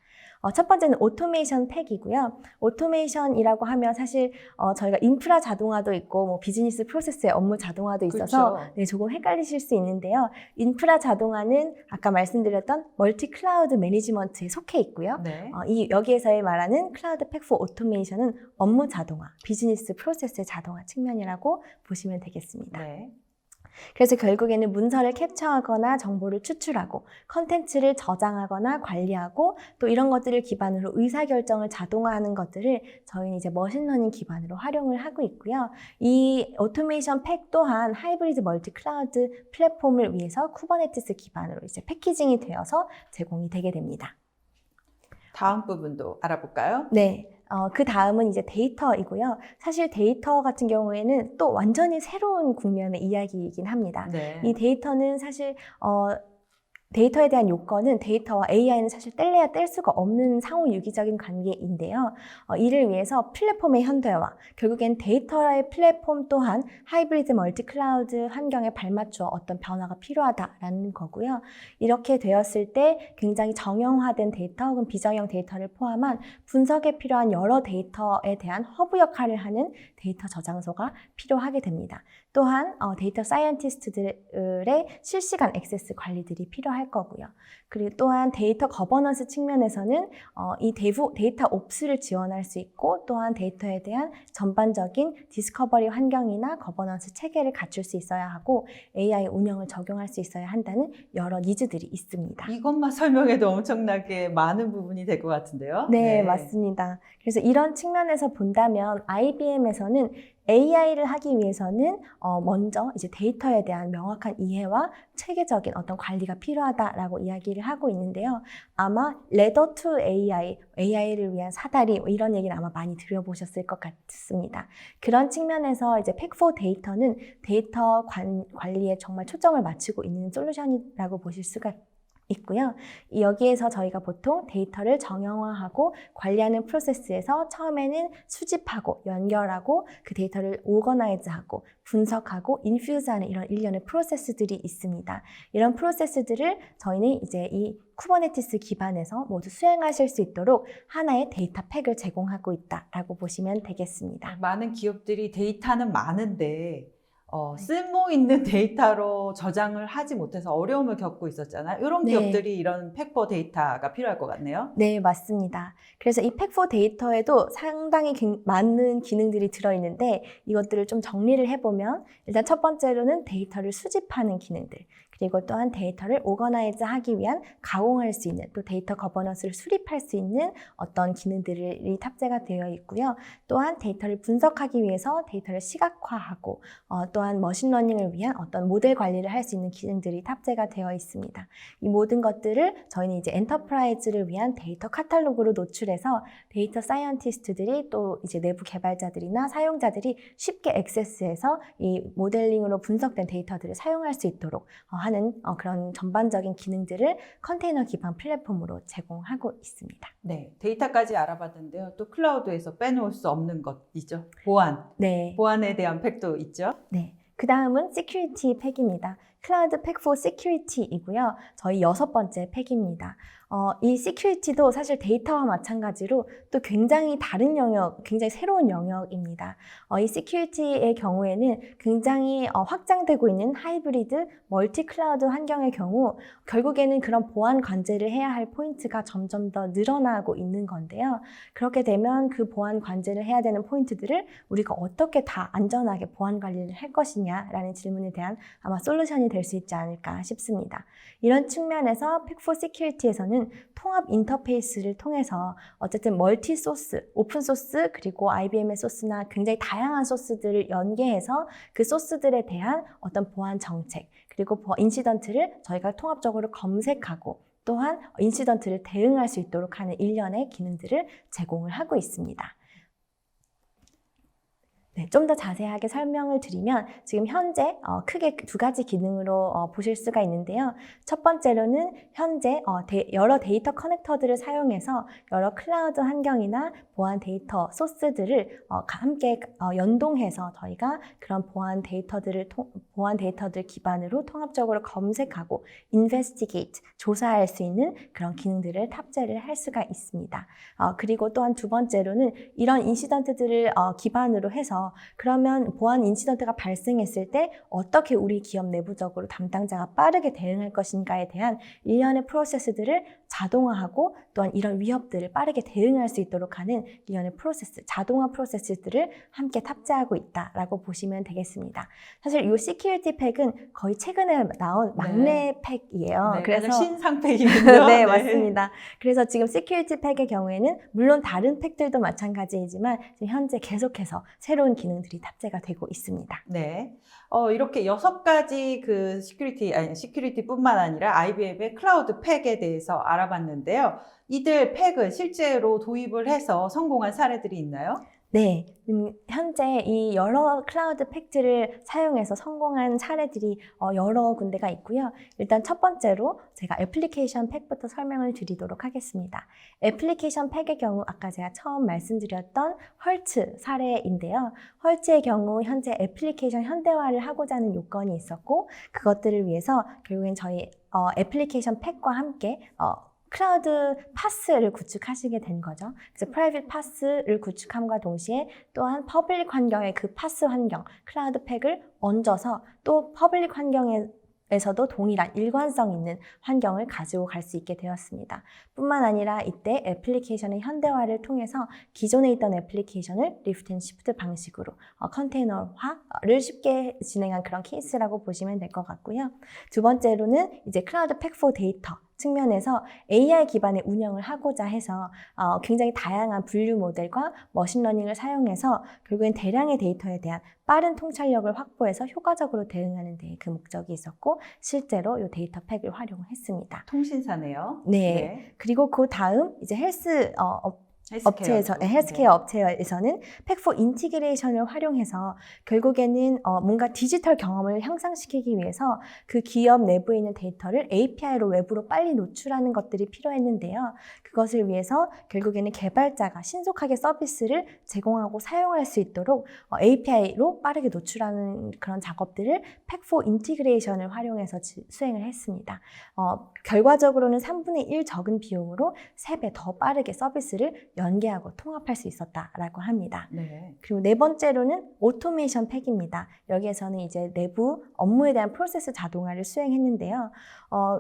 첫 번째는 오토메이션 팩이고요. 오토메이션이라고 하면 사실 저희가 인프라 자동화도 있고 뭐 비즈니스 프로세스의 업무 자동화도 있어서 그렇죠. 네, 조금 헷갈리실 수 있는데요. 인프라 자동화는 아까 말씀드렸던 멀티 클라우드 매니지먼트에 속해 있고요. 네. 여기에서의 말하는 클라우드 팩 포 오토메이션은 업무 자동화, 비즈니스 프로세스의 자동화 측면이라고 보시면 되겠습니다. 네. 그래서 결국에는 문서를 캡처하거나 정보를 추출하고 컨텐츠를 저장하거나 관리하고 또 이런 것들을 기반으로 의사결정을 자동화하는 것들을 저희는 이제 머신러닝 기반으로 활용을 하고 있고요. 이 오토메이션 팩 또한 하이브리드 멀티 클라우드 플랫폼을 위해서 쿠버네티스 기반으로 이제 패키징이 되어서 제공이 되게 됩니다. 다음 부분도 알아볼까요? 네. 그 다음은 이제 데이터이고요. 사실 데이터 같은 경우에는 또 완전히 새로운 국면의 이야기이긴 합니다. 네. 이 데이터는 사실 데이터에 대한 요건은 데이터와 AI는 사실 뗄래야 뗄 수가 없는 상호 유기적인 관계인데요. 이를 위해서 플랫폼의 현대화, 결국엔 데이터의 플랫폼 또한 하이브리드 멀티 클라우드 환경에 발맞춰 어떤 변화가 필요하다라는 거고요. 이렇게 되었을 때 굉장히 정형화된 데이터 혹은 비정형 데이터를 포함한 분석에 필요한 여러 데이터에 대한 허브 역할을 하는 데이터 저장소가 필요하게 됩니다. 또한 데이터 사이언티스트들의 실시간 액세스 관리들이 필요할 거고요. 그리고 또한 데이터 거버넌스 측면에서는 이 데이터 옵스를 지원할 수 있고 또한 데이터에 대한 전반적인 디스커버리 환경이나 거버넌스 체계를 갖출 수 있어야 하고 AI 운영을 적용할 수 있어야 한다는 여러 니즈들이 있습니다. 이것만 설명해도 엄청나게 많은 부분이 될 것 같은데요. 네, 맞습니다. 그래서 이런 측면에서 본다면 IBM에서는 AI를 하기 위해서는 먼저 이제 데이터에 대한 명확한 이해와 체계적인 어떤 관리가 필요하다라고 이야기를 하고 있는데요. 아마 레더 투 AI, AI를 위한 사다리 이런 얘기를 아마 많이 들어보셨을 것 같습니다. 그런 측면에서 이제 팩4 데이터는 데이터 관리에 정말 초점을 맞추고 있는 솔루션이라고 보실 수가 있고요. 여기에서 저희가 보통 데이터를 정형화하고 관리하는 프로세스에서 처음에는 수집하고 연결하고 그 데이터를 오거나이즈하고 분석하고 인퓨즈하는 이런 일련의 프로세스들이 있습니다. 이런 프로세스들을 저희는 이제 이 쿠버네티스 기반에서 모두 수행하실 수 있도록 하나의 데이터 팩을 제공하고 있다라고 보시면 되겠습니다. 많은 기업들이 데이터는 많은데 쓸모 있는 데이터로 저장을 하지 못해서 어려움을 겪고 있었잖아요. 이런 네. 기업들이 이런 팩4 데이터가 필요할 것 같네요. 네, 맞습니다. 그래서 이 팩4 데이터에도 상당히 많은 기능들이 들어있는데 이것들을 좀 정리를 해보면 일단 첫 번째로는 데이터를 수집하는 기능들. 그리고 또한 데이터를 오거나이즈 하기 위한 가공할 수 있는 또 데이터 거버넌스를 수립할 수 있는 어떤 기능들이 탑재가 되어 있고요. 또한 데이터를 분석하기 위해서 데이터를 시각화하고 또한 머신러닝을 위한 어떤 모델 관리를 할 수 있는 기능들이 탑재가 되어 있습니다. 이 모든 것들을 저희는 이제 엔터프라이즈를 위한 데이터 카탈로그로 노출해서 데이터 사이언티스트들이 또 이제 내부 개발자들이나 사용자들이 쉽게 액세스해서 이 모델링으로 분석된 데이터들을 사용할 수 있도록 하는 그런 전반적인 기능들을 컨테이너 기반 플랫폼으로 제공하고 있습니다. 네, 데이터까지 알아봤는데요. 또 클라우드에서 빼놓을 수 없는 것이죠. 보안. 네. 보안에 대한 팩도 있죠. 네. 그 다음은 Security 팩입니다. 클라우드 팩 for Security이고요. 저희 6번째 팩입니다. 이 Security도 사실 데이터와 마찬가지로 또 굉장히 다른 영역, 굉장히 새로운 영역입니다. 이 Security의 경우에는 굉장히 확장되고 있는 하이브리드, 멀티 클라우드 환경의 경우 결국에는 그런 보안 관제를 해야 할 포인트가 점점 더 늘어나고 있는 건데요. 그렇게 되면 그 보안 관제를 해야 되는 포인트들을 우리가 어떻게 다 안전하게 보안 관리를 할 것이냐라는 질문에 대한 아마 솔루션이 될 수 있지 않을까 싶습니다. 이런 측면에서 팩 for Security에서는 통합 인터페이스를 통해서 어쨌든 멀티 소스, 오픈 소스 그리고 IBM의 소스나 굉장히 다양한 소스들을 연계해서 그 소스들에 대한 어떤 보안 정책 그리고 인시던트를 저희가 통합적으로 검색하고 또한 인시던트를 대응할 수 있도록 하는 일련의 기능들을 제공을 하고 있습니다. 네, 좀 더 자세하게 설명을 드리면 지금 현재 크게 두 가지 기능으로 보실 수가 있는데요. 첫 번째로는 현재 여러 데이터 커넥터들을 사용해서 여러 클라우드 환경이나 보안 데이터 소스들을 함께 연동해서 저희가 그런 보안 데이터들 기반으로 통합적으로 검색하고 investigate, 조사할 수 있는 그런 기능들을 탑재를 할 수가 있습니다. 그리고 또한 두 번째로는 이런 인시던트들을 기반으로 해서 그러면 보안 인시던트가 발생했을 때 어떻게 우리 기업 내부적으로 담당자가 빠르게 대응할 것인가에 대한 일련의 프로세스들을 자동화하고 또한 이런 위협들을 빠르게 대응할 수 있도록 하는 일련의 프로세스, 자동화 프로세스들을 함께 탑재하고 있다라고 보시면 되겠습니다. 사실 이 시큐리티 팩은 거의 최근에 나온 막내 팩이에요. 네, 그래서 신상 팩이군요. 네, 맞습니다. 그래서 지금 시큐리티 팩의 경우에는 물론 다른 팩들도 마찬가지이지만 지금 현재 계속해서 새로운 기능들이 탑재가 되고 있습니다. 네. 이렇게 6가지 그 시큐리티뿐만 아니라 IBM의 클라우드 팩에 대해서 알아봤는데요. 이들 팩은 실제로 도입을 해서 성공한 사례들이 있나요? 네, 현재 이 여러 클라우드 팩트를 사용해서 성공한 사례들이 여러 군데가 있고요. 일단 첫 번째로 제가 애플리케이션 팩부터 설명을 드리도록 하겠습니다. 애플리케이션 팩의 경우 아까 제가 처음 말씀드렸던 헐츠 사례인데요. 헐츠의 경우 현재 애플리케이션 현대화를 하고자 하는 요건이 있었고 그것들을 위해서 결국엔 저희 애플리케이션 팩과 함께 클라우드 파스를 구축하시게 된 거죠. 그래서 프라이빗 파스를 구축함과 동시에 또한 퍼블릭 환경의 그 파스 환경, 클라우드 팩을 얹어서 또 퍼블릭 환경에서도 동일한 일관성 있는 환경을 가지고 갈 수 있게 되었습니다. 뿐만 아니라 이때 애플리케이션의 현대화를 통해서 기존에 있던 애플리케이션을 리프트 앤 시프트 방식으로 컨테이너화를 쉽게 진행한 그런 케이스라고 보시면 될 것 같고요. 두 번째로는 이제 클라우드 팩 포 데이터 측면에서 AI 기반의 운영을 하고자 해서 굉장히 다양한 분류 모델과 머신러닝을 사용해서 결국엔 대량의 데이터에 대한 빠른 통찰력을 확보해서 효과적으로 대응하는 데 그 목적이 있었고 실제로 이 데이터 팩을 활용했습니다. 통신사네요. 네. 그리고 그 다음 이제 헬스케어 업체에서는 팩4 인티그레이션을 활용해서 결국에는 뭔가 디지털 경험을 향상시키기 위해서 그 기업 내부에 있는 데이터를 API로 외부로 빨리 노출하는 것들이 필요했는데요. 그것을 위해서 결국에는 개발자가 신속하게 서비스를 제공하고 사용할 수 있도록 API로 빠르게 노출하는 그런 작업들을 팩4 인티그레이션을 활용해서 수행을 했습니다. 결과적으로는 3분의 1 적은 비용으로 3배 더 빠르게 서비스를 연계하고 통합할 수 있었다라고 합니다. 네. 그리고 네 번째로는 오토메이션 팩입니다. 여기에서는 이제 내부 업무에 대한 프로세스 자동화를 수행했는데요.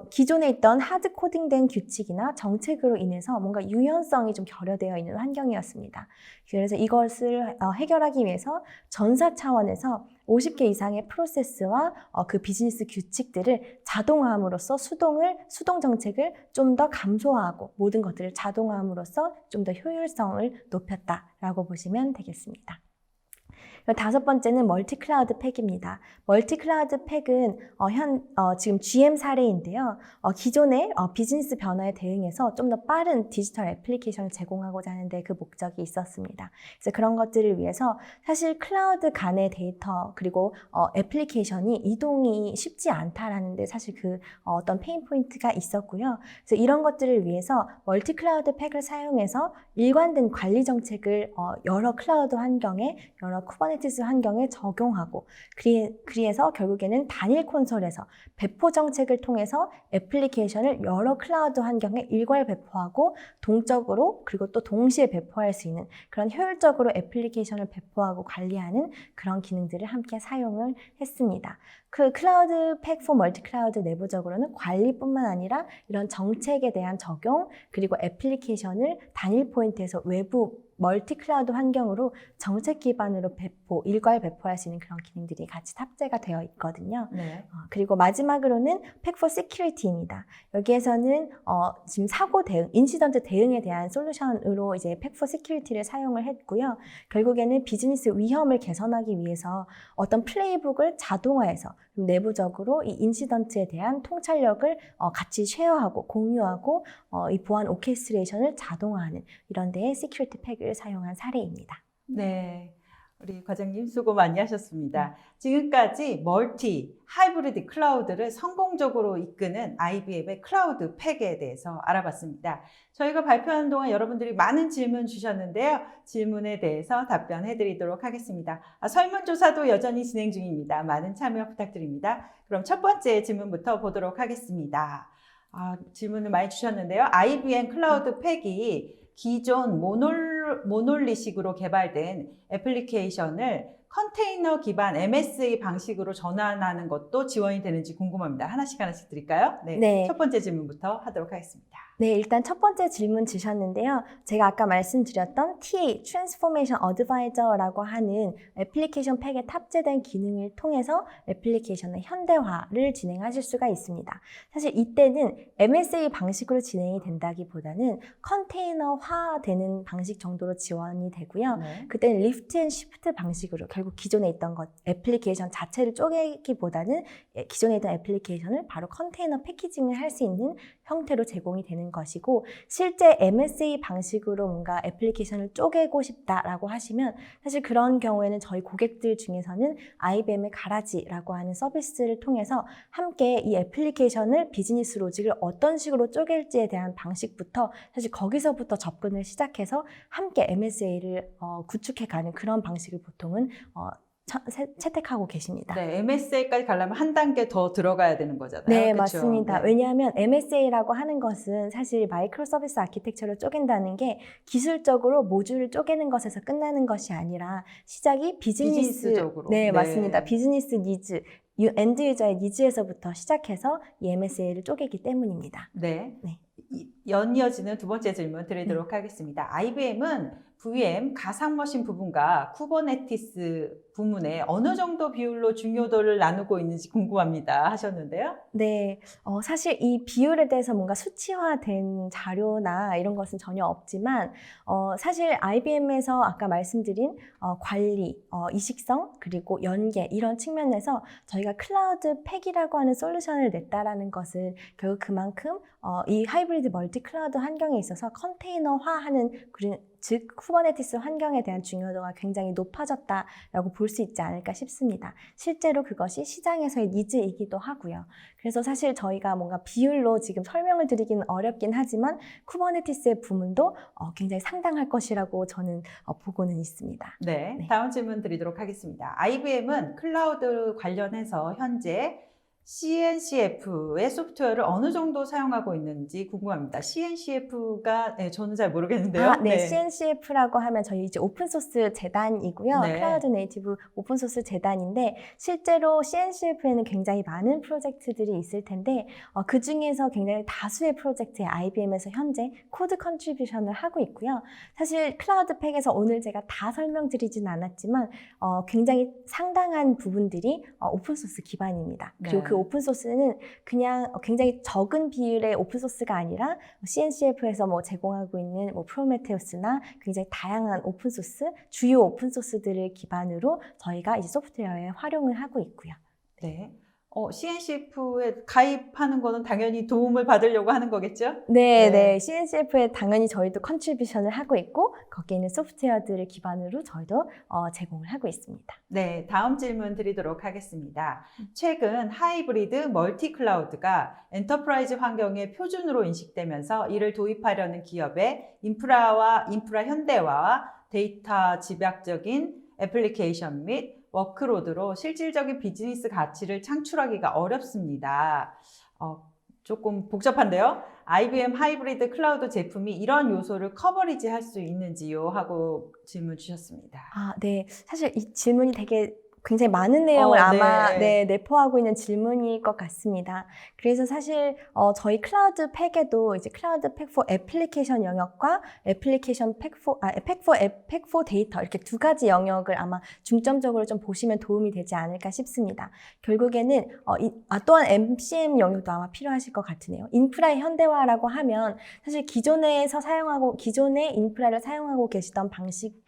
기존에 있던 하드 코딩된 규칙이나 정책으로 인해서 뭔가 유연성이 좀 결여되어 있는 환경이었습니다. 그래서 이것을 해결하기 위해서 전사 차원에서 50개 이상의 프로세스와 그 비즈니스 규칙들을 자동화함으로써 수동 정책을 좀 더 감소화하고 모든 것들을 자동화함으로써 좀 더 효율성을 높였다라고 보시면 되겠습니다. 다섯 번째는 멀티 클라우드 팩입니다. 멀티 클라우드 팩은 지금 GM 사례인데요. 기존의 비즈니스 변화에 대응해서 좀 더 빠른 디지털 애플리케이션을 제공하고자 하는데 그 목적이 있었습니다. 그래서 그런 것들을 위해서 사실 클라우드 간의 데이터 그리고 애플리케이션이 이동이 쉽지 않다라는 데 사실 어떤 페인 포인트가 있었고요. 그래서 이런 것들을 위해서 멀티 클라우드 팩을 사용해서 일관된 관리 정책을 여러 클라우드 환경에 여러 쿠버네티스 환경에 적용하고 그래서 결국에는 단일 콘솔에서 배포 정책을 통해서 애플리케이션을 여러 클라우드 환경에 일괄 배포하고 동적으로 그리고 또 동시에 배포할 수 있는 그런 효율적으로 애플리케이션을 배포하고 관리하는 그런 기능들을 함께 사용을 했습니다. 그 클라우드 팩 포 멀티 클라우드 내부적으로는 관리뿐만 아니라 이런 정책에 대한 적용 그리고 애플리케이션을 단일 포인트에서 외부 멀티 클라우드 환경으로 정책 기반으로 일괄 배포할 수 있는 그런 기능들이 같이 탑재가 되어 있거든요. 네. 그리고 마지막으로는 팩 포 시큐리티입니다. 여기에서는 지금 사고 대응, 인시던트 대응에 대한 솔루션으로 이제 팩 포 시큐리티를 사용을 했고요. 결국에는 비즈니스 위험을 개선하기 위해서 어떤 플레이북을 자동화해서 내부적으로 이 인시던트에 대한 통찰력을 같이 쉐어하고 공유하고 이 보안 오케스트레이션을 자동화하는 이런 데에 시큐리티 팩을 사용한 사례입니다. 네. 우리 과장님 수고 많이 하셨습니다. 지금까지 멀티, 하이브리드 클라우드를 성공적으로 이끄는 IBM의 클라우드 팩에 대해서 알아봤습니다. 저희가 발표하는 동안 여러분들이 많은 질문 주셨는데요. 질문에 대해서 답변해 드리도록 하겠습니다. 설문조사도 여전히 진행 중입니다. 많은 참여 부탁드립니다. 그럼 첫 번째 질문부터 보도록 하겠습니다. 질문을 많이 주셨는데요. IBM 클라우드 팩이 기존 모놀리식으로 개발된 애플리케이션을 컨테이너 기반 MSA 방식으로 전환하는 것도 지원이 되는지 궁금합니다. 하나씩 드릴까요? 네. 첫 번째 질문부터 하도록 하겠습니다. 네, 일단 첫 번째 질문 주셨는데요. 제가 아까 말씀드렸던 TA, Transformation Advisor라고 하는 애플리케이션 팩에 탑재된 기능을 통해서 애플리케이션의 현대화를 진행하실 수가 있습니다. 사실 이때는 MSA 방식으로 진행이 된다기보다는 컨테이너화되는 방식 정도로 지원이 되고요. 네. 그때는 리프트 앤 시프트 방식으로 결국 기존에 있던 애플리케이션 자체를 쪼개기보다는 기존에 있던 애플리케이션을 바로 컨테이너 패키징을 할 수 있는 형태로 제공이 되는 것이고, 실제 MSA 방식으로 뭔가 애플리케이션을 쪼개고 싶다라고 하시면 사실 그런 경우에는 저희 고객들 중에서는 IBM의 가라지라고 하는 서비스를 통해서 함께 이 애플리케이션을 비즈니스 로직을 어떤 식으로 쪼갤지에 대한 방식부터 사실 거기서부터 접근을 시작해서 함께 MSA를 구축해가는 그런 방식을 보통은 채택하고 계십니다. 네, MSA까지 가려면 한 단계 더 들어가야 되는 거잖아요. 네, 그쵸? 맞습니다. 네. 왜냐하면 MSA라고 하는 것은 사실 마이크로 서비스 아키텍처를 쪼갠다는 게 기술적으로 모듈을 쪼개는 것에서 끝나는 것이 아니라 시작이 비즈니스적으로. 네, 네. 맞습니다. 비즈니스 니즈, 엔드 유저의 니즈에서부터 시작해서 이 MSA를 쪼개기 때문입니다. 네. 네. 연이어지는 두 번째 질문 드리도록 하겠습니다. IBM은 VM 가상머신 부분과 쿠버네티스 부문에 어느 정도 비율로 중요도를 나누고 있는지 궁금합니다 하셨는데요. 네, 사실 이 비율에 대해서 뭔가 수치화된 자료나 이런 것은 전혀 없지만 사실 IBM에서 아까 말씀드린 관리, 이식성, 그리고 연계 이런 측면에서 저희가 클라우드 팩이라고 하는 솔루션을 냈다라는 것은 결국 그만큼 이 하이브리드 멀티 클라우드 환경에 있어서 컨테이너화하는 즉 쿠버네티스 환경에 대한 중요도가 굉장히 높아졌다라고 볼 수 있지 않을까 싶습니다. 실제로 그것이 시장에서의 니즈이기도 하고요. 그래서 사실 저희가 뭔가 비율로 지금 설명을 드리기는 어렵긴 하지만 쿠버네티스의 부문도 굉장히 상당할 것이라고 저는 보고는 있습니다. 네, 네. 다음 질문 드리도록 하겠습니다. IBM은 클라우드 관련해서 현재 CNCF의 소프트웨어를 어느 정도 사용하고 있는지 궁금합니다. CNCF가 저는 잘 모르겠는데요. 네, CNCF라고 하면 저희 이제 오픈소스 재단이고요. 네. 클라우드 네이티브 오픈소스 재단인데 실제로 CNCF에는 굉장히 많은 프로젝트들이 있을 텐데 그 중에서 굉장히 다수의 프로젝트에 IBM에서 현재 코드 컨트리뷰션을 하고 있고요. 사실 클라우드 팩에서 오늘 제가 다 설명드리진 않았지만 굉장히 상당한 부분들이 오픈소스 기반입니다. 그리고 네. 그 오픈소스는 그냥 굉장히 적은 비율의 오픈소스가 아니라 CNCF에서 뭐 제공하고 있는 뭐 프로메테우스나 굉장히 다양한 오픈소스, 주요 오픈소스들을 기반으로 저희가 이제 소프트웨어에 활용을 하고 있고요. 네. CNCF에 가입하는 거는 당연히 도움을 받으려고 하는 거겠죠? 네. CNCF에 당연히 저희도 컨트리뷰션을 하고 있고 거기에 있는 소프트웨어들을 기반으로 저희도 제공을 하고 있습니다. 네, 다음 질문 드리도록 하겠습니다. 최근 하이브리드 멀티 클라우드가 엔터프라이즈 환경의 표준으로 인식되면서 이를 도입하려는 기업의 인프라 현대화와 데이터 집약적인 애플리케이션 및 워크로드로 실질적인 비즈니스 가치를 창출하기가 어렵습니다. 조금 복잡한데요. IBM 하이브리드 클라우드 제품이 이런 요소를 커버리지 할 수 있는지요? 하고 질문 주셨습니다. 네. 사실 이 질문이 되게 굉장히 많은 내용을 아마 내포하고 있는 질문일 것 같습니다. 그래서 사실 저희 클라우드 팩에도 이제 클라우드 팩 포 애플리케이션 영역과 애플리케이션 팩 포 데이터 이렇게 두 가지 영역을 아마 중점적으로 좀 보시면 도움이 되지 않을까 싶습니다. 결국에는 또한 MCM 영역도 아마 필요하실 것 같으네요. 인프라의 현대화라고 하면 사실 기존의 인프라를 사용하고 계시던 방식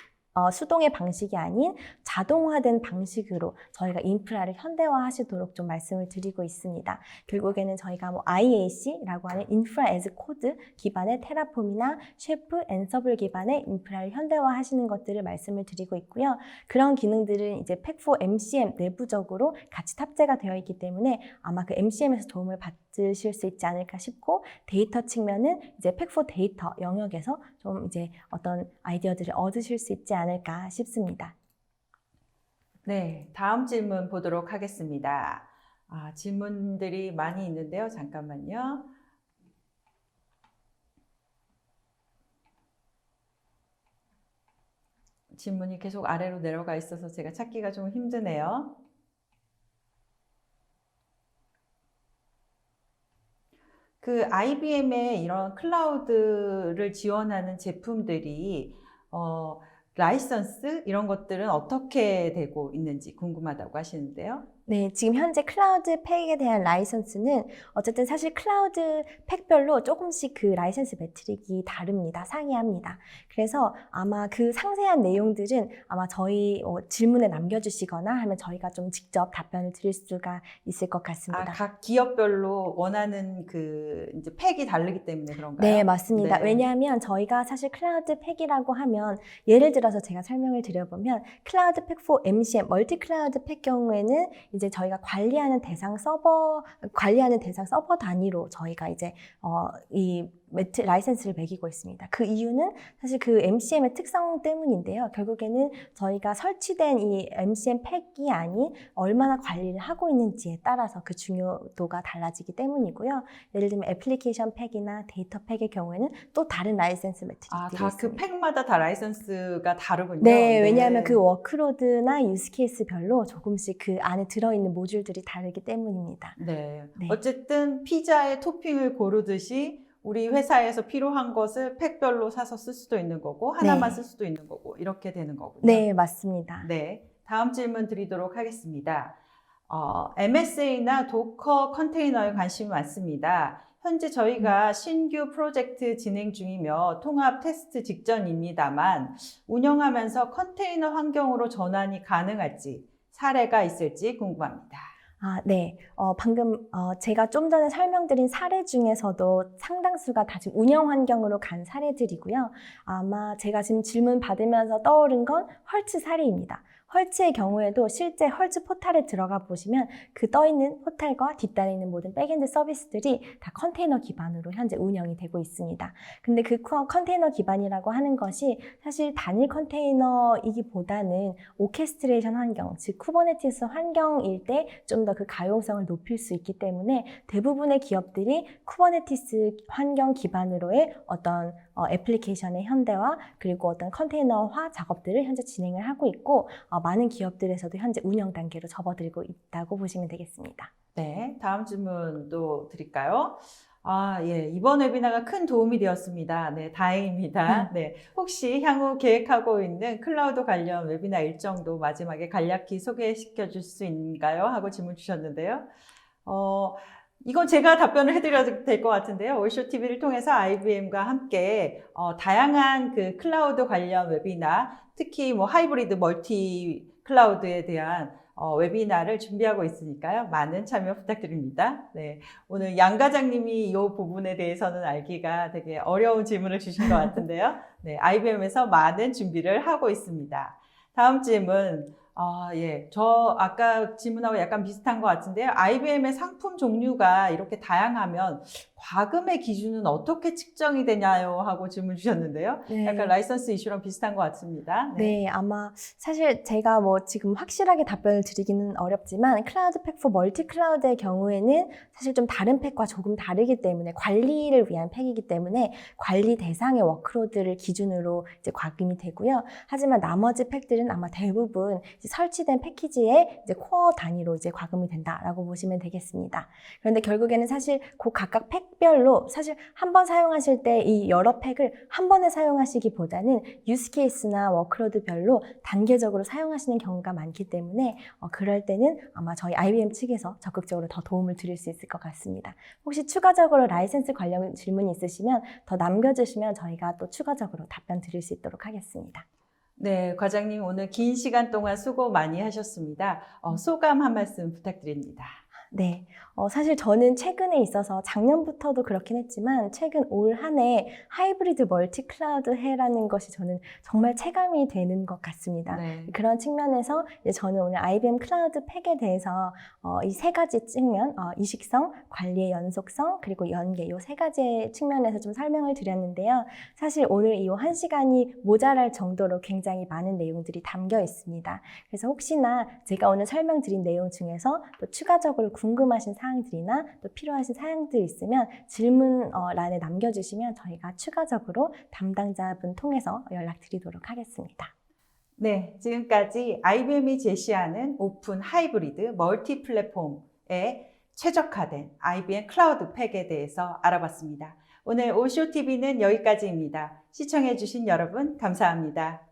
수동의 방식이 아닌 자동화된 방식으로 저희가 인프라를 현대화하시도록 좀 말씀을 드리고 있습니다. 결국에는 저희가 뭐 IAC라고 하는 인프라 에즈 코드 기반의 테라폼이나 셰프, 앤서블 기반의 인프라를 현대화하시는 것들을 말씀을 드리고 있고요. 그런 기능들은 이제 팩4 MCM 내부적으로 같이 탑재가 되어 있기 때문에 아마 그 MCM에서 도움을 받으실 수 있지 않을까 싶고 데이터 측면은 이제 팩4 데이터 영역에서 좀 이제 어떤 아이디어들을 얻으실 수 있지 않을까 싶습니다. 네, 다음 질문 보도록 하겠습니다. 질문들이 많이 있는데요. 잠깐만요. 질문이 계속 아래로 내려가 있어서 제가 찾기가 좀 힘드네요. 그 IBM의 이런 클라우드를 지원하는 제품들이 라이선스 이런 것들은 어떻게 되고 있는지 궁금하다고 하시는데요. 네, 지금 현재 클라우드 팩에 대한 라이선스는 어쨌든 사실 클라우드 팩별로 조금씩 그 라이선스 매트릭이 다릅니다. 상이합니다. 그래서 아마 그 상세한 내용들은 아마 저희 질문에 남겨주시거나 하면 저희가 좀 직접 답변을 드릴 수가 있을 것 같습니다. 각 기업별로 원하는 그 이제 팩이 다르기 때문에 그런가요? 네, 맞습니다. 네. 왜냐하면 저희가 사실 클라우드 팩이라고 하면 예를 들어서 제가 설명을 드려보면 클라우드 팩4 MCM, 멀티 클라우드 팩 경우에는 이제 저희가 관리하는 대상 서버 단위로 저희가 이제 이 라이센스를 매기고 있습니다. 그 이유는 사실 그 MCM의 특성 때문인데요. 결국에는 저희가 설치된 이 MCM 팩이 아닌 얼마나 관리를 하고 있는지에 따라서 그 중요도가 달라지기 때문이고요. 예를 들면 애플리케이션 팩이나 데이터 팩의 경우에는 또 다른 라이센스 매트릭들이 있습니다. 다 그 팩마다 다 라이센스가 다르군요. 네, 왜냐하면 그 워크로드나 유스케이스별로 조금씩 그 안에 들어있는 모듈들이 다르기 때문입니다. 네. 어쨌든 피자에 토핑을 고르듯이 우리 회사에서 필요한 것을 팩별로 사서 쓸 수도 있는 거고 하나만 쓸 수도 있는 거고 이렇게 되는 거군요. 네, 맞습니다. 네, 다음 질문 드리도록 하겠습니다. MSA나 도커 컨테이너에 관심이 많습니다. 현재 저희가 신규 프로젝트 진행 중이며 통합 테스트 직전입니다만 운영하면서 컨테이너 환경으로 전환이 가능할지 사례가 있을지 궁금합니다. 네. 방금 제가 좀 전에 설명드린 사례 중에서도 상당수가 다 지금 운영 환경으로 간 사례들이고요. 아마 제가 지금 질문 받으면서 떠오른 건 헐츠 사례입니다. 헐츠의 경우에도 실제 헐츠 포탈에 들어가 보시면 그 떠있는 포탈과 뒷단에 있는 모든 백엔드 서비스들이 다 컨테이너 기반으로 현재 운영이 되고 있습니다. 근데 그 컨테이너 기반이라고 하는 것이 사실 단일 컨테이너이기보다는 오케스트레이션 환경, 즉 쿠버네티스 환경일 때 좀 더 그 가용성을 높일 수 있기 때문에 대부분의 기업들이 쿠버네티스 환경 기반으로의 어떤 애플리케이션의 현대화 그리고 어떤 컨테이너화 작업들을 현재 진행을 하고 있고 많은 기업들에서도 현재 운영 단계로 접어들고 있다고 보시면 되겠습니다. 네, 다음 질문도 드릴까요? 예, 이번 웨비나가 큰 도움이 되었습니다. 네, 다행입니다. 네, 혹시 향후 계획하고 있는 클라우드 관련 웨비나 일정도 마지막에 간략히 소개시켜 줄 수 있는가요? 하고 질문 주셨는데요. 이건 제가 답변을 해드려도 될 것 같은데요. 올쇼TV를 통해서 IBM과 함께 다양한 그 클라우드 관련 웨비나, 특히 뭐 하이브리드 멀티 클라우드에 대한 웨비나를 준비하고 있으니까요. 많은 참여 부탁드립니다. 네, 오늘 양 과장님이 이 부분에 대해서는 알기가 되게 어려운 질문을 주신 것 같은데요. 네, IBM에서 많은 준비를 하고 있습니다. 다음 질문. 예. 저 아까 질문하고 약간 비슷한 것 같은데요. IBM의 상품 종류가 이렇게 다양하면 과금의 기준은 어떻게 측정이 되냐요? 하고 질문 주셨는데요. 네. 약간 라이선스 이슈랑 비슷한 것 같습니다. 네, 아마 사실 제가 뭐 지금 확실하게 답변을 드리기는 어렵지만 클라우드 팩 포 멀티 클라우드의 경우에는 사실 좀 다른 팩과 조금 다르기 때문에 관리를 위한 팩이기 때문에 관리 대상의 워크로드를 기준으로 이제 과금이 되고요. 하지만 나머지 팩들은 아마 대부분 이제 설치된 패키지의 이제 코어 단위로 이제 과금이 된다라고 보시면 되겠습니다. 그런데 결국에는 사실 그 각각 팩별로 사실 한 번 사용하실 때 이 여러 팩을 한 번에 사용하시기보다는 유스 케이스나 워크로드별로 단계적으로 사용하시는 경우가 많기 때문에 그럴 때는 아마 저희 IBM 측에서 적극적으로 더 도움을 드릴 수 있을 것 같습니다. 혹시 추가적으로 라이센스 관련 질문이 있으시면 더 남겨주시면 저희가 또 추가적으로 답변 드릴 수 있도록 하겠습니다. 네, 과장님 오늘 긴 시간 동안 수고 많이 하셨습니다. 소감 한 말씀 부탁드립니다. 네, 사실 저는 최근에 있어서 작년부터도 그렇긴 했지만 최근 올 한 해 하이브리드 멀티 클라우드 해라는 것이 저는 정말 체감이 되는 것 같습니다. 네. 그런 측면에서 이제 저는 오늘 IBM 클라우드 팩에 대해서 이 세 가지 측면, 이식성, 관리의 연속성, 그리고 연계 이 세 가지 측면에서 좀 설명을 드렸는데요. 사실 오늘 이 1시간이 모자랄 정도로 굉장히 많은 내용들이 담겨 있습니다. 그래서 혹시나 제가 오늘 설명드린 내용 중에서 또 추가적으로 궁금하신 사항들이나 또 필요하신 사항들 있으면 질문란에 남겨주시면 저희가 추가적으로 담당자분 통해서 연락드리도록 하겠습니다. 네, 지금까지 IBM이 제시하는 오픈 하이브리드 멀티 플랫폼에 최적화된 IBM 클라우드 팩에 대해서 알아봤습니다. 오늘 올쇼TV는 여기까지입니다. 시청해주신 여러분 감사합니다.